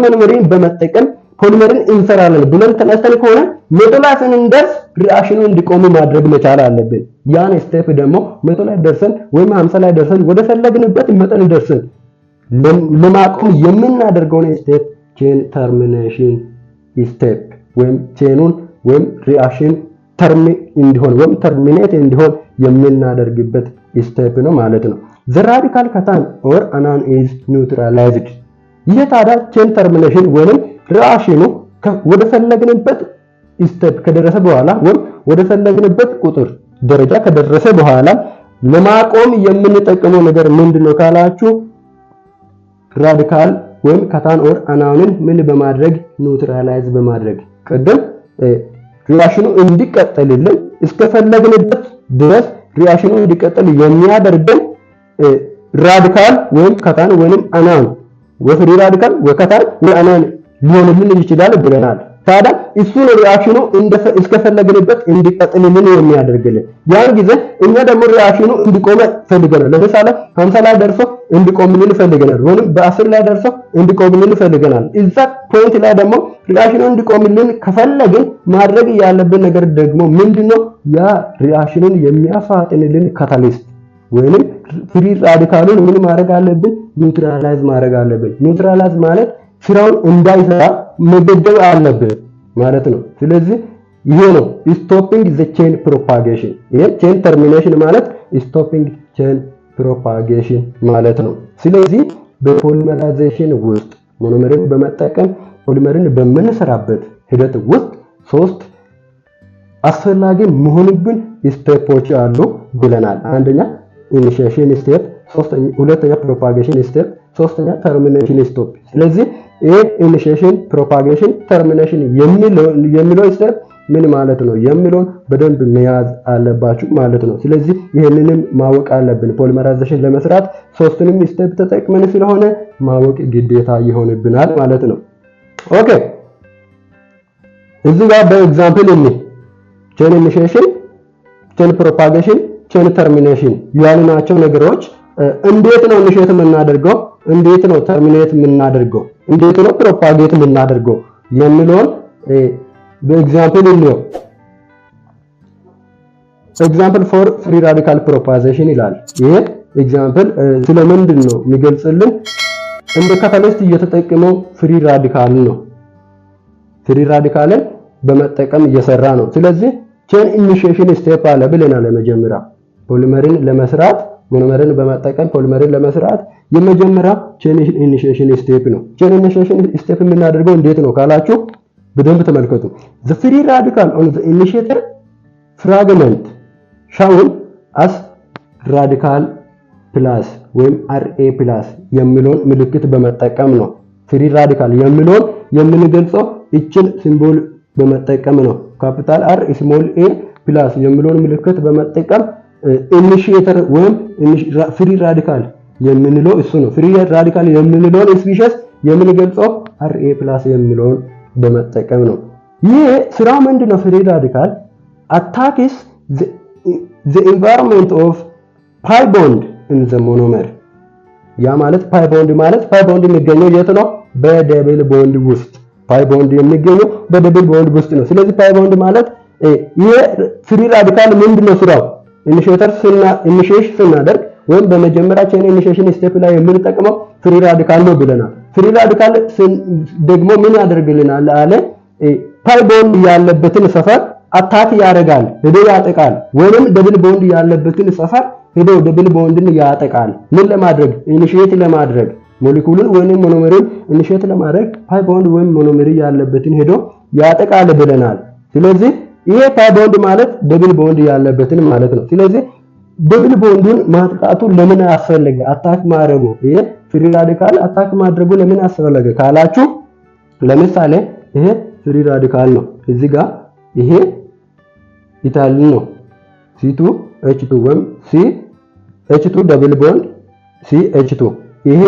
Speaker 1: ሞኖመሪን በመጠቀም ፖሊመርን እንሰራለን ብለን ተነስተን ከሆነ መቶ ላይ ስንደርስ ሪአክሽኑ እንዲቆም ማድረግ መቻል አለብን። ያን ስቴፕ ደግሞ መቶ ላይ ደርሰን ወይም 50 ላይ ደርሰን ወደ ፈለግንበት መጠን ደርሰን ለማቆም የምናደርገው ስቴፕ ቼን ተርሚኔሽን ስቴፕ ወይም ቼኑን ወይም ሪአክሽን ተርሚኔት እንዲሆን የምናደርግበት ስቴፕ ነው ማለት ነው። the radical cation or anion is neutralized ይህ ታዲያ ቼን ተርሚኔሽን ወይም ሪአክሽኑ ወደ ፈለግንበት ስቴፕ ከደረሰ በኋላ ወይም ወደ ፈለግንበት ቁጥር ደረጃ ከደረሰ በኋላ ለማቆም የምንጠቀመው ነገር ምንድነው ካላችሁ ራዲካል ወይም cation or anion ምን በማድረግ ኒውትራላይዝ በማድረግ ቅድም ሪአክሽኑ እንዲቀጥልልን እስከፈለግንበት ድረስ ሪአክሽኑ እንዲቀጥል የሚያደርገን ራዲካል ወይም cation ወይም anion ወፍሪ ራዲካል ወካታን ወአናን ሊሆንልን ይችላል ብለናል። ታዲያ እሱ ነው ሪአክሽኑ እስከፈለግንበት እንዲቀጥልልን የሚያደርግልን። ያን ጊዜ እኛ ደግሞ ሪአክሽኑ እንዲቆም ፈልገናል። ለምሳሌ 50 ላይ ደርሶ እንዲቆምልን ፈልገናል፣ ወይም በ10 ላይ ደርሶ እንዲቆምልን ፈልገናል። እዛ ፖይንት ላይ ደግሞ ሪአክሽኑ እንዲቆምልን ከፈለግን ማድረግ ያለብን ነገር ደግሞ ምንድነው? ያ ሪአክሽኑን የሚያፋጥንልን ካታሊስት ወይንም ፍሪ ራዲካሉን ምን ማድረግ አለብን? ኒውትራላይዝ ማድረግ አለብን። ኒውትራላይዝ ማለት ስራውን እንዳይሰራ መገደብ አለብን ማለት ነው። ስለዚህ ይሄ ነው stopping the chain propagation። ይሄ chain termination ማለት stopping chain propagation ማለት ነው። ስለዚህ በፖሊመራይዜሽን ውስጥ ሞኖመርን በመጠቀም ፖሊመርን በመንሰራበት ሂደት ውስጥ 3 አስፈላጊ መሆኑብን ስቴፖች አሉ ብለናል። አንደኛ ኢኒሺዬሽን ስቴፕ፣ ሁለተኛ ፕሮፓጌሽን ስቴፕ፣ ሶስተኛ ተርሚኔሽን ስቴፕ። ስለዚህ ይሄ ኢኒሺዬሽን፣ ፕሮፓጌሽን፣ ተርሚኔሽን የሚለው ስቴፕ ምን ማለት ነው የሚለውን በደንብ መያዝ አለባችሁ ማለት ነው። ስለዚህ ይሄንንም ማወቅ አለብን። ፖሊመራይዜሽን ለመስራት 3ንም ስቴፕ ተጠቅመን ስለሆነ ማወቅ ግዴታ ይሆንብናል ማለት ነው። ኦኬ እዚህ ጋር በኤግዛምፕል ቼን ኢኒሺዬሽን፣ ቼን ፕሮፓጌሽን፣ ቼን ተርሚኔሽን ያልናቸው ነገሮች እንዴት ነው ኢኒሺዬት የምናደርገው፣ እንዴት ነው ተርሚኔት የምናደርገው፣ እንዴት ነው ፕሮፓጌት የምናደርገው የሚለውን በኤግዛምፕል ነው ኤግዛምፕል ፎር ፍሪ ራዲካል ፕሮፖዚሽን ይላል። ይሄ ኤግዛምፕል ስለምንድን ነው የሚገልጽልን? እንደ ካታሊስት እየተጠቀመው ፍሪ ራዲካል ነው። ፍሪ ራዲካልን በመጠቀም እየሰራ ነው። ስለዚህ ቼን ኢኒሺዬሽን ስቴፕ አለ ብለናል። ለመጀመሪያ ፖሊመርን ለመስራት ሞኖመርን በመጠቀም ፖሊመርን ለመስራት የመጀመሪያ ቼን ኢኒሺዬሽን ስቴፕ ነው። ቼን ኢኒሺዬሽን ስቴፕ የምናደርገው እንዴት ነው ካላችሁ በደንብ ተመልከቱ። the free radical on the initiator fragment shown as radical plus ወይም RA plus የሚለውን ምልክት በመጠቀም ነው። ፍሪ ራዲካል የሚለውን የምንገልጸው እችን ሲምቦል በመጠቀም ነው። ካፒታል R ስሞል a plus የሚለውን ምልክት በመጠቀም ኢኒሺዬተር ወይም ፍሪ ራዲካል የምንለው እሱ ነው። ፍሪ ራዲካል የምንለውን ስፒሺስ የምንገልጸው RA plus የሚለውን በመጠቀም ነው። ይሄ ስራው ምንድነው? ፍሪ ራዲካል attacks the environment of pi bond in the monomer። ያ ማለት ፓይ ቦንድ ማለት ፓይ ቦንድ የሚገኘው የት ነው? በደብል ቦንድ ውስጥ። ፓይ ቦንድ የሚገኘው በደብል ቦንድ ውስጥ ነው። ስለዚህ ፓይ ቦንድ ማለት ይሄ ፍሪ ራዲካል ምንድነው ስራው? ኢኒሺዬሽን ስናደርግ ወይም በመጀመሪያ ቼን ኢኒሺዬሽን ስቴፕ ላይ የምንጠቀመው ፍሪ ራዲካል ነው ብለናል። ፍሪ ራዲካል ደግሞ ምን ያደርግልናል አለ? ፓይ ቦንድ ያለበትን ሰፈር አታክ ያደርጋል፣ ሄዶ ያጠቃል። ወይንም ደብል ቦንድ ያለበትን ሰፈር ሄዶ ደብል ቦንድን ያጠቃል። ምን ለማድረግ? ኢኒሺዬት ለማድረግ ሞለኪውሉን ወይንም ሞኖመርን ኢኒሺዬት ለማድረግ ፓይ ቦንድ ወይም ሞኖመር ያለበትን ሄዶ ያጠቃል ብለናል። ስለዚህ ይሄ ፓይ ቦንድ ማለት ደብል ቦንድ ያለበትን ማለት ነው። ስለዚህ ደብል ቦንዱን ማጥቃቱ ለምን አስፈለገ? አታክ ማድረጉ ይሄ ፍሪ ራዲካል አታክ ማድረጉ ለምን አስፈለገ ካላችሁ ለምሳሌ ይሄ ፍሪ ራዲካል ነው። እዚህ ጋር ይሄ ኢታሊን ነው C2H2 ወይም CH2 ደብል ቦንድ CH2 ይሄ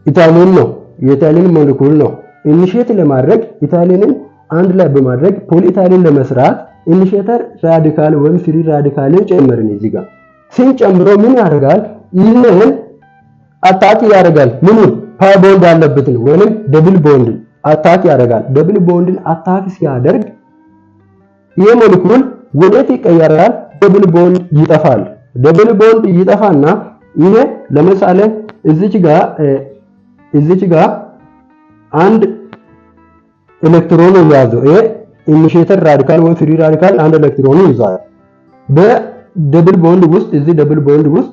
Speaker 1: ኢታሊን ነው። የኢታሊን ሞለኪውል ነው። ኢኒሺዬት ለማድረግ ኢታሊንን አንድ ላይ በማድረግ ፖሊ ኢታሊን ለመስራት ኢኒሺዬተር ራዲካል ወይም ፍሪ ራዲካልን ጨመርን። እዚህ ጋር ሲንጨምሮ ምን ያደርጋል? ይሄንን አታክ ያደርጋል። ምኑን? ፓይ ቦንድ ያለበትን ወይንም ደብል ቦንድን አታክ ያደርጋል። ደብል ቦንድን አታክ ሲያደርግ ይሄ ሞለኪውል ወዴት ይቀየራል? ደብል ቦንድ ይጠፋል። ደብል ቦንድ ይጠፋና ይሄ ለምሳሌ እዚች ጋር አንድ ኤሌክትሮን ያዘው። ይሄ ኢኒሺዬተር ራዲካል ወይም ፍሪ ራዲካል አንድ ኤሌክትሮን ይዟል። በደብል ቦንድ ውስጥ እዚህ ደብል ቦንድ ውስጥ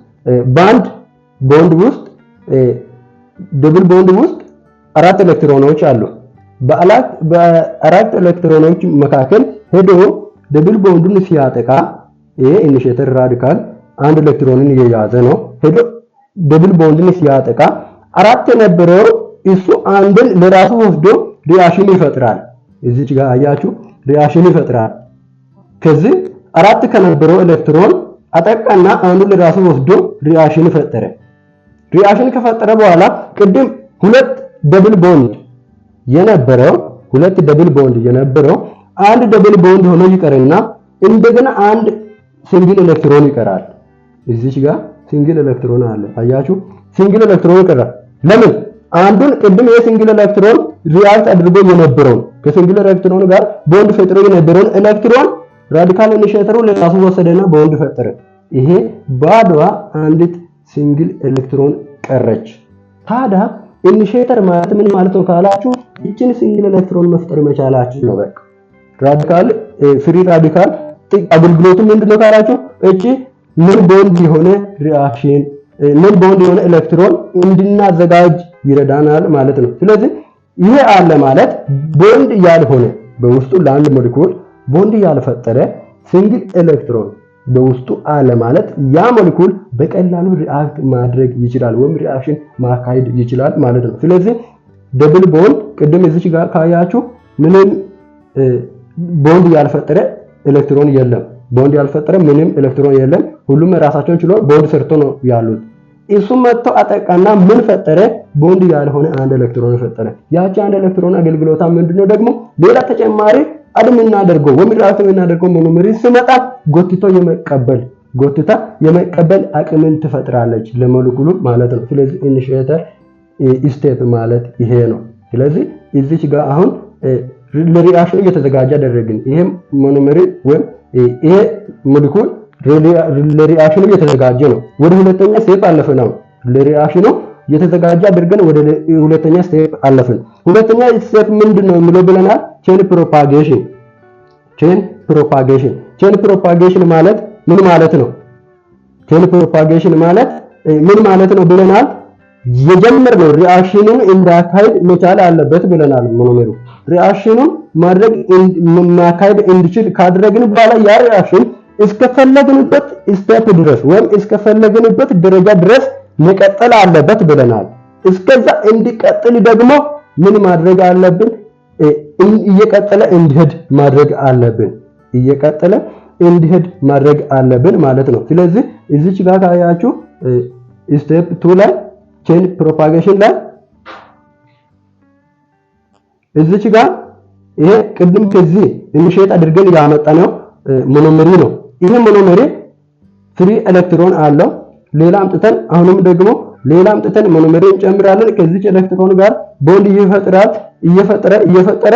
Speaker 1: ባንድ ቦንድ ውስጥ ደብል ቦንድ ውስጥ አራት ኤሌክትሮኖች አሉ። በአራት ኤሌክትሮኖች መካከል ሄዶ ደብል ቦንዱን ሲያጠቃ ይሄ ኢኒሺዬተር ራዲካል አንድ ኤሌክትሮንን የያዘ ነው። ሄዶ ደብል ቦንድን ሲያጠቃ አራት የነበረው እሱ አንድን ለራሱ ወስዶ ሪአክሽን ይፈጥራል። እዚች ጋር አያችሁ ሪአክሽን ይፈጥራል። ከዚህ አራት ከነበረው ኤሌክትሮን አጠቃና አንዱ ለራሱ ወስዶ ሪአክሽን ፈጠረ። ሪአክሽን ከፈጠረ በኋላ ቅድም ሁለት ደብል ቦንድ የነበረው አንድ ደብል ቦንድ ሆኖ ይቀርና እንደገና አንድ ሲንግል ኤሌክትሮን ይቀራል። እዚች ጋር ሲንግል ኤሌክትሮን አለ። አያችሁ ሲንግል ኤሌክትሮን ይቀራል። ለምን? አንዱን ቅድም የሲንግል ኤሌክትሮን ሪአክት አድርጎ የነበረውን ከሲንግል ኤሌክትሮን ጋር ቦንድ ፈጥሮ የነበረውን ኤሌክትሮን ራዲካል ኢኒሺዬተሩ ለራሱ ወሰደና ቦንድ ፈጠረ። ይሄ ባዶዋ አንዲት ሲንግል ኤሌክትሮን ቀረች። ታዲያ ኢኒሺዬተር ማለት ምን ማለት ነው ካላችሁ እቺን ሲንግል ኤሌክትሮን መፍጠር መቻላችሁ ነው። በቃ ራዲካል ፍሪ ራዲካል አገልግሎቱ ምንድነው ካላችሁ እቺ ምን ቦንድ የሆነ ሪአክሽን ምን ቦንድ የሆነ ኤሌክትሮን እንድናዘጋጅ ይረዳናል ማለት ነው። ስለዚህ ይሄ አለ ማለት ቦንድ ያልሆነ በውስጡ ለአንድ ሞለኪውል ቦንድ ያልፈጠረ ሲንግል ኤሌክትሮን በውስጡ አለ ማለት ያ ሞለኪውል በቀላሉ ሪአክት ማድረግ ይችላል ወይም ሪአክሽን ማካሄድ ይችላል ማለት ነው። ስለዚህ ደብል ቦንድ ቅድም እዚች ጋር ካያችሁ ምንም ቦንድ ያልፈጠረ ኤሌክትሮን የለም። ቦንድ ያልፈጠረ ምንም ኤሌክትሮን የለም። ሁሉም ራሳቸውን ችሎ ቦንድ ሰርቶ ነው ያሉት። እሱም መጥቶ አጠቃና ምን ፈጠረ? ቦንድ ያልሆነ አንድ ኤሌክትሮን ፈጠረ። ያቺ አንድ ኤሌክትሮን አገልግሎታ ምንድነው ደግሞ ሌላ ተጨማሪ አድም እናደርገው ወይም ራሱ እናደርገው ሞኖመር ሲመጣ ጎትታ የመቀበል አቅምን ትፈጥራለች ለሞለኪውሉ ማለት ነው። ስለዚህ ኢኒሺዬተር ስቴፕ ማለት ይሄ ነው። ስለዚህ እዚች ጋር አሁን ለሪአክሽኑ እየተዘጋጀ አደረግን። ይሄ ሞኖመር ወይም ይሄ ሞለኪውል ለሪአክሽኑ እየተዘጋጀ ነው። ወደ ሁለተኛ ስቴፕ አለፈን። ነው ለሪአክሽኑ እየተዘጋጀ አድርገን ወደ ሁለተኛ ስቴፕ አለፈን። ሁለተኛ ስቴፕ ምንድነው የሚለው ብለናል? ቼን ፕሮፓጌሽን። ቼን ፕሮፓጌሽን ማለት ምን ማለት ነው? ቼን ፕሮፓጌሽን ማለት ምን ማለት ነው ብለናል? የጀመርነው ሪአክሽኑን እንዳካሄድ መቻል አለበት ብለናል። ሞኖመሩ ሪአክሽኑን ማካሄድ እንዲችል ካደረግን በኋላ ያ ሪአክሽን እስከፈለግንበት ስቴፕ ድረስ ወይም እስከፈለግንበት ደረጃ ድረስ መቀጠል አለበት ብለናል። እስከዛ እንዲቀጥል ደግሞ ምን ማድረግ አለብን? እየቀጠለ እንዲሄድ ማድረግ አለብን። እየቀጠለ እንዲሄድ ማድረግ አለብን ማለት ነው። ስለዚህ እዚች ጋር ካያችሁ ስቴፕ 2 ላይ ቼን ፕሮፓጌሽን ላይ እዚች ጋር ይሄ ቅድም ከዚህ ኢኒሼት አድርገን ያመጣነው ሞኖመሪ ነው። ይሄ ሞኖመሪ ፍሪ ኤሌክትሮን አለው። ሌላ አምጥተን አሁንም ደግሞ ሌላ አምጥተን ሞኖመሪ እንጨምራለን። ከዚህ ኤሌክትሮን ጋር ቦንድ ይፈጥራል። እየፈጠረ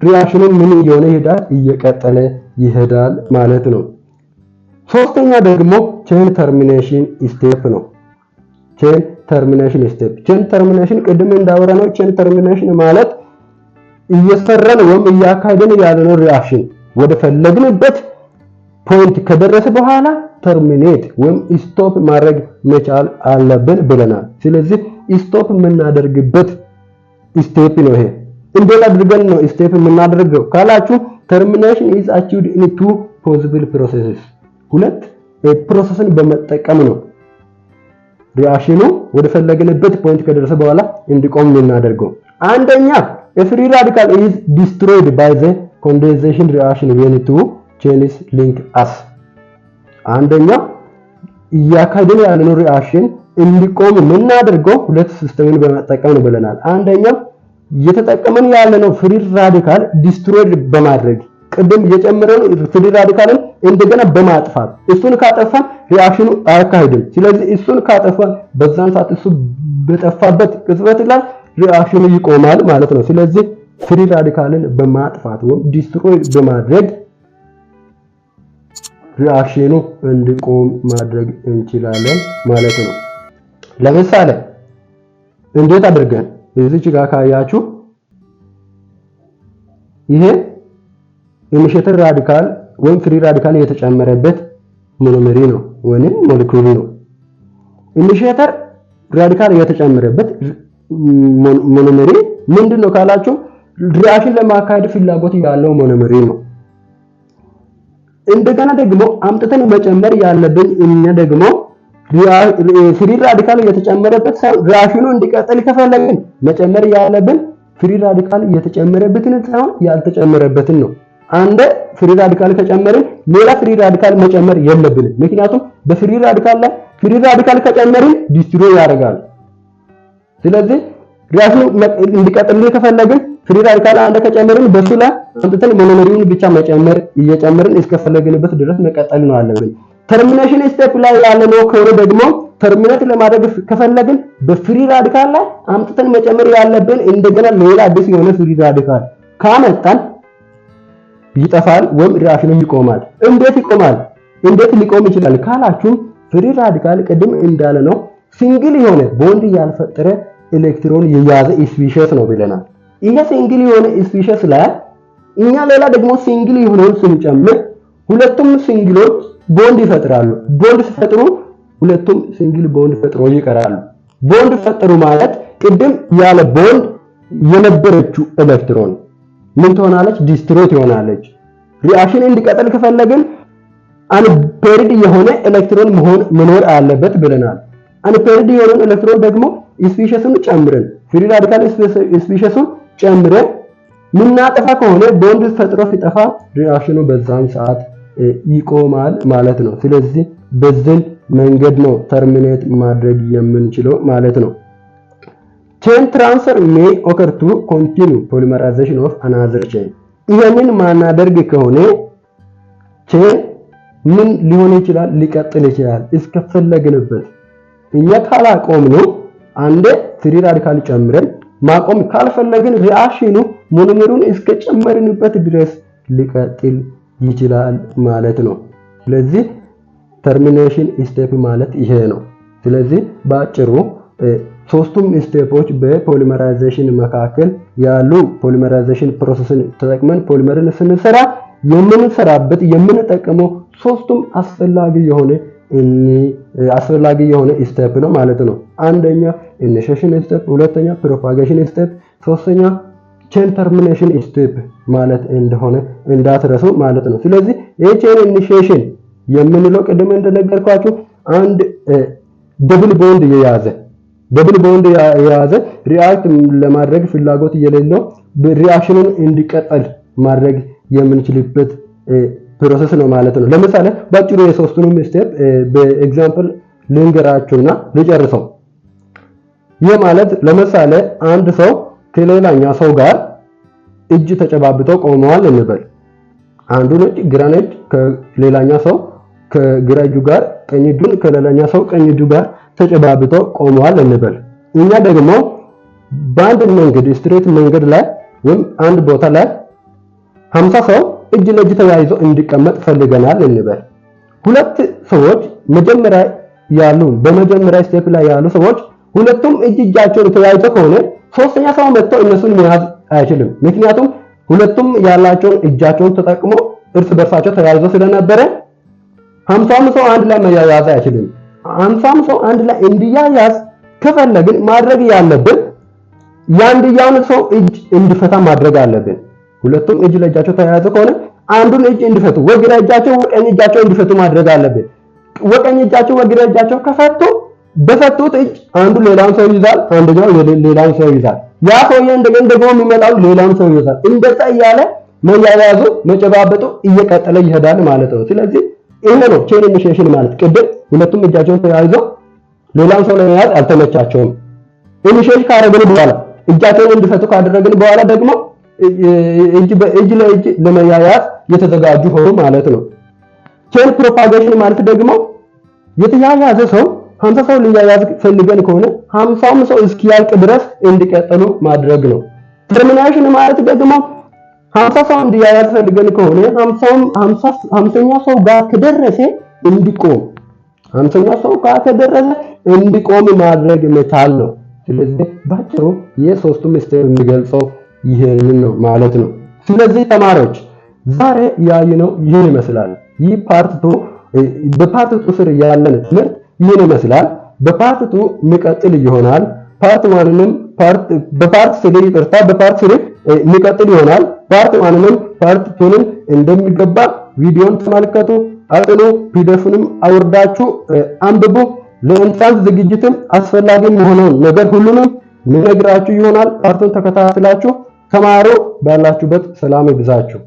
Speaker 1: ሪአክሽኑን ምን እየሆነ ይሄዳል? እየቀጠለ ይሄዳል ማለት ነው። ሶስተኛ ደግሞ ቼን ተርሚኔሽን ስቴፕ ነው። ቼን ተርሚኔሽን ቅድም እንዳወራነው ቼን ተርሚኔሽን ማለት እየሰራን ወይም እያካሄድን ያለነው ሪአክሽን ወደ ፈለግንበት ፖይንት ከደረሰ በኋላ ተርሚኔት ወይም ስቶፕ ማድረግ መቻል አለብን ብለናል። ስለዚህ ስቶፕ የምናደርግበት ስቴፕ ነው ይሄ። እንዴት አድርገን ነው ስቴፕ የምናደርገው ካላችሁ ተርሚኔሽን ኢዝ አቺቭድ ኢን ቱ ፖሲብል ፕሮሰስስ፣ ሁለት ፕሮሰስን በመጠቀም ነው ሪአክሽኑ ወደ ፈለግንበት ፖይንት ከደረሰ በኋላ እንዲቆም የምናደርገው። አንደኛ free radical is destroyed by the condensation reaction when two chains link us። አንደኛ እያካሄድን ያለነው ሪአክሽን እንዲቆም የምናደርገው ሁለት ሲስተምን በመጠቀም ነው ብለናል። አንደኛው እየተጠቀመን ያለነው ፍሪ ራዲካል ዲስትሮይድ በማድረግ ቅድም የጨመረውን ፍሪ ራዲካልን እንደገና በማጥፋት እሱን ካጠፋን ሪአክሽኑ አያካሂድም። ስለዚህ እሱን ካጠፋን በዛን ሰዓት እሱ በጠፋበት ቅጽበት ላይ ሪአክሽኑ ይቆማል ማለት ነው። ስለዚህ ፍሪ ራዲካልን በማጥፋት ወይም ዲስትሮይ በማድረግ ሪአክሽኑ እንዲቆም ማድረግ እንችላለን ማለት ነው። ለምሳሌ እንዴት አድርገን እዚች ጋር ካያችሁ ይሄ ኢኒሼተር ራዲካል ወይም ፍሪ ራዲካል የተጨመረበት ሞኖመሪ ነው ወይም ሞለኪውል ነው። ኢኒሼተር ራዲካል የተጨመረበት ሞኖመሪ ምንድነው ካላችሁ ሪአክሽን ለማካሄድ ፍላጎት ያለው ሞኖመሪ ነው። እንደገና ደግሞ አምጥተን መጨመር ያለብን እኛ ደግሞ ፍሪ ራዲካል የተጨመረበት ሪአክሽኑ እንዲቀጥል ከፈለግን መጨመር ያለብን ፍሪ ራዲካል የተጨመረበትን ሳይሆን ያልተጨመረበትን ነው። አንድ ፍሪ ራዲካል ከጨመርን ሌላ ፍሪ ራዲካል መጨመር የለብንም። ምክንያቱም በፍሪ ራዲካል ላይ ፍሪ ራዲካል ከጨመርን ዲስትሮይ ያደርጋል። ስለዚህ ሪአክሽኑ እንዲቀጥል ከፈለግን ፍሪ ራዲካል አንድ ከጨመርን በሱ ላይ አምጥተን ሞኖመሪውን ብቻ መጨመር እየጨመርን እስከፈለግንበት ድረስ መቀጠል ነው አለብን። ተርሚኔሽን ስቴፕ ላይ ያለነው ከሆነ ደግሞ ተርሚኔት ለማድረግ ከፈለግን በፍሪ ራዲካል ላይ አምጥተን መጨመር ያለብን እንደገና ሌላ አዲስ የሆነ ፍሪ ራዲካል ካመጣን ይጠፋል ወይም ሪአክሽኑ ይቆማል። እንዴት ይቆማል? እንዴት ሊቆም ይችላል ካላችሁ ፍሪ ራዲካል ቅድም እንዳለ ነው ሲንግል የሆነ ቦንድ ያልፈጠረ ኤሌክትሮን የያዘ ስፒሺስ ነው ብለናል። ይሄ ሲንግል የሆነ ስፒሺስ ላይ እኛ ሌላ ደግሞ ሲንግል የሆነውን ስንጨምር ሁለቱም ሲንግሎች ቦንድ ይፈጥራሉ። ቦንድ ሲፈጥሩ ሁለቱም ሲንግል ቦንድ ፈጥሮ ይቀራሉ። ቦንድ ፈጠሩ ማለት ቅድም ያለ ቦንድ የነበረችው ኤሌክትሮን ምን ትሆናለች? ዲስትሮይ ትሆናለች። ሪአክሽን እንዲቀጥል ከፈለግን አንፔርድ የሆነ ኤሌክትሮን መኖር አለበት ብለናል። አንፔርድ የሆነ ኤሌክትሮን ደግሞ ስፒሺሱን ጨምረን ፍሪ ራዲካል ስፒሺሱን ጨምረን ምናጠፋ ከሆነ ቦንድ ፈጥሮ ሲጠፋ ሪአክሽኑ በዛን ሰዓት ይቆማል ማለት ነው። ስለዚህ በዚህ መንገድ ነው ተርሚኔት ማድረግ የምንችለው ማለት ነው። ቼን ትራንስፈር may occur to continue polymerization of another chain። ይሄንን ማናደርግ ከሆነ ቼን ምን ሊሆን ይችላል? ሊቀጥል ይችላል እስከፈለግንበት። እኛ ካላቆም ነው አንዴ ፍሪ ራዲካል ጨምረን ማቆም ካልፈለግን ሪአክሽኑ ሞኖመሩን እስከ ጨመርንበት ድረስ ሊቀጥል ይችላል ማለት ነው። ስለዚህ ተርሚኔሽን ስቴፕ ማለት ይሄ ነው። ስለዚህ በአጭሩ ሶስቱም ስቴፖች በፖሊመራይዜሽን መካከል ያሉ ፖሊመራይዜሽን ፕሮሰስን ተጠቅመን ፖሊመርን ስንሰራ የምንሰራበት የምንጠቀመው ሶስቱም አስፈላጊ የሆነ ስቴፕ ነው ማለት ነው። አንደኛ ኢኒሺዬሽን ስቴፕ፣ ሁለተኛ ፕሮፓጌሽን ስቴፕ፣ ሶስተኛ ቼን ተርሚኔሽን ስቴፕ ማለት እንደሆነ እንዳትረሱ ማለት ነው። ስለዚህ የቼን ኢኒሺዬሽን የምንለው ቅድም እንደነገርኳችሁ አንድ ደብል ቦንድ የያዘ ሪአክት ለማድረግ ፍላጎት የሌለው ሪአክሽኑን እንዲቀጥል ማድረግ የምንችልበት ፕሮሰስ ነው ማለት ነው። ለምሳሌ ባጭሩ የሶስቱንም ስቴፕ በኤግዛምፕል ልንገራችሁና ልጨርሰው። ይህ ማለት ለምሳሌ አንድ ሰው ከሌላኛ ሰው ጋር እጅ ተጨባብጠው ቆመዋል እንበል። አንዱ ነጭ ግራ ነጭ ከሌላኛ ሰው ከግራ እጁ ጋር ቀኝ እጁን ከሌላኛ ሰው ቀኝ እጁ ጋር ተጨባብጠው ቆመዋል እንበል። እኛ ደግሞ በአንድ መንገድ ስትሬት መንገድ ላይ ወይም አንድ ቦታ ላይ 50 ሰው እጅ ለእጅ ተያይዞ እንዲቀመጥ ፈልገናል እንበል። ሁለት ሰዎች በመጀመሪያ ስቴፕ ላይ ያሉ ሰዎች ሁለቱም እጃቸውን ተያይዘው ከሆነ ሶስተኛ ሰው መጥቶ እነሱን መያዝ አይችልም። ምክንያቱም ሁለቱም ያላቸውን እጃቸውን ተጠቅሞ እርስ በርሳቸው ተያይዘው ስለነበረ 50 ሰው አንድ ላይ መያያዝ አይችልም። 50 ሰው አንድ ላይ እንዲያያዝ ከፈለግን ማድረግ ያለብን ያንድያውን ሰው እጅ እንዲፈታ ማድረግ አለብን። ሁለቱም እጅ ለእጃቸው ተያይዘው ከሆነ አንዱን እጅ እንዲፈቱ ወግራ እጃቸው ወቀኝ እጃቸው እንዲፈቱ ማድረግ አለብን። ወቀኝ እጃቸው ወግራ እጃቸው ከፈቱ በፈቱት እጅ አንዱ ሌላውን ሰው ይዛል፣ አንደኛው ሌላውን ሰው ይዛል። ያ ሰውዬ እንደገና ደግሞ የሚመጣው ሌላውን ሰው ይዛል። እንደዛ እያለ መያያዙ መጨባበጡ እየቀጠለ ይሄዳል ማለት ነው። ስለዚህ ይሄ ነው ቼን ኢኒሺዬሽን ማለት። ቅድም ሁለቱም እጃቸውን ተያይዘው ሌላውን ሰው ለመያዝ አልተመቻቸውም። ኢኒሺዬት ካደረግን በኋላ እጃቸውን እንዲፈቱ ካደረግን በኋላ ደግሞ እጅ ለእጅ ለመያያዝ የተዘጋጁ ሆኖ ማለት ነው። ቼን ፕሮፓጌሽን ማለት ደግሞ የተያያዘ ሰው 50 ሰው ሊያያዝ ፈልገን ከሆነ 50 ሰው እስኪያልቅ ድረስ እንዲቀጥሉ ማድረግ ነው። ተርሚኔሽን ማለት ደግሞ 50 ሰው እንዲያያዝ ፈልገን ከሆነ 50ኛ ሰው ጋር ከደረሰ እንዲቆም 50ኛ ሰው ጋር ከደረሰ እንዲቆም ማድረግ መቻል ነው። ስለዚህ ባጭሩ የሶስቱም ስቴፕ የሚገልጸው ይሄንን ነው ማለት ነው። ስለዚህ ተማሪዎች ዛሬ ያየነው ይሄን ይመስላል። ይህ ፓርት 2 በፓርት 2 ስር ያለን ትምህርት ይሄን ይመስላል። በፓርት 2 የሚቀጥል ይሆናል። ፓርት 1ንም በፓርት 3 የሚቀጥል ይሆናል። ፓርት 1ንም ፓርት 2ንም እንደሚገባ ቪዲዮን ተመልከቱ፣ አጥኑ፣ ፒዲኤፍንም አውርዳችሁ አንብቡ። ለኢንትራንስ ዝግጅትም አስፈላጊ የሆነውን ነገር ሁሉንም ምነግራችሁ ይሆናል። ፓርቱን ተከታትላችሁ ተማሩ። ባላችሁበት ሰላም ይብዛችሁ።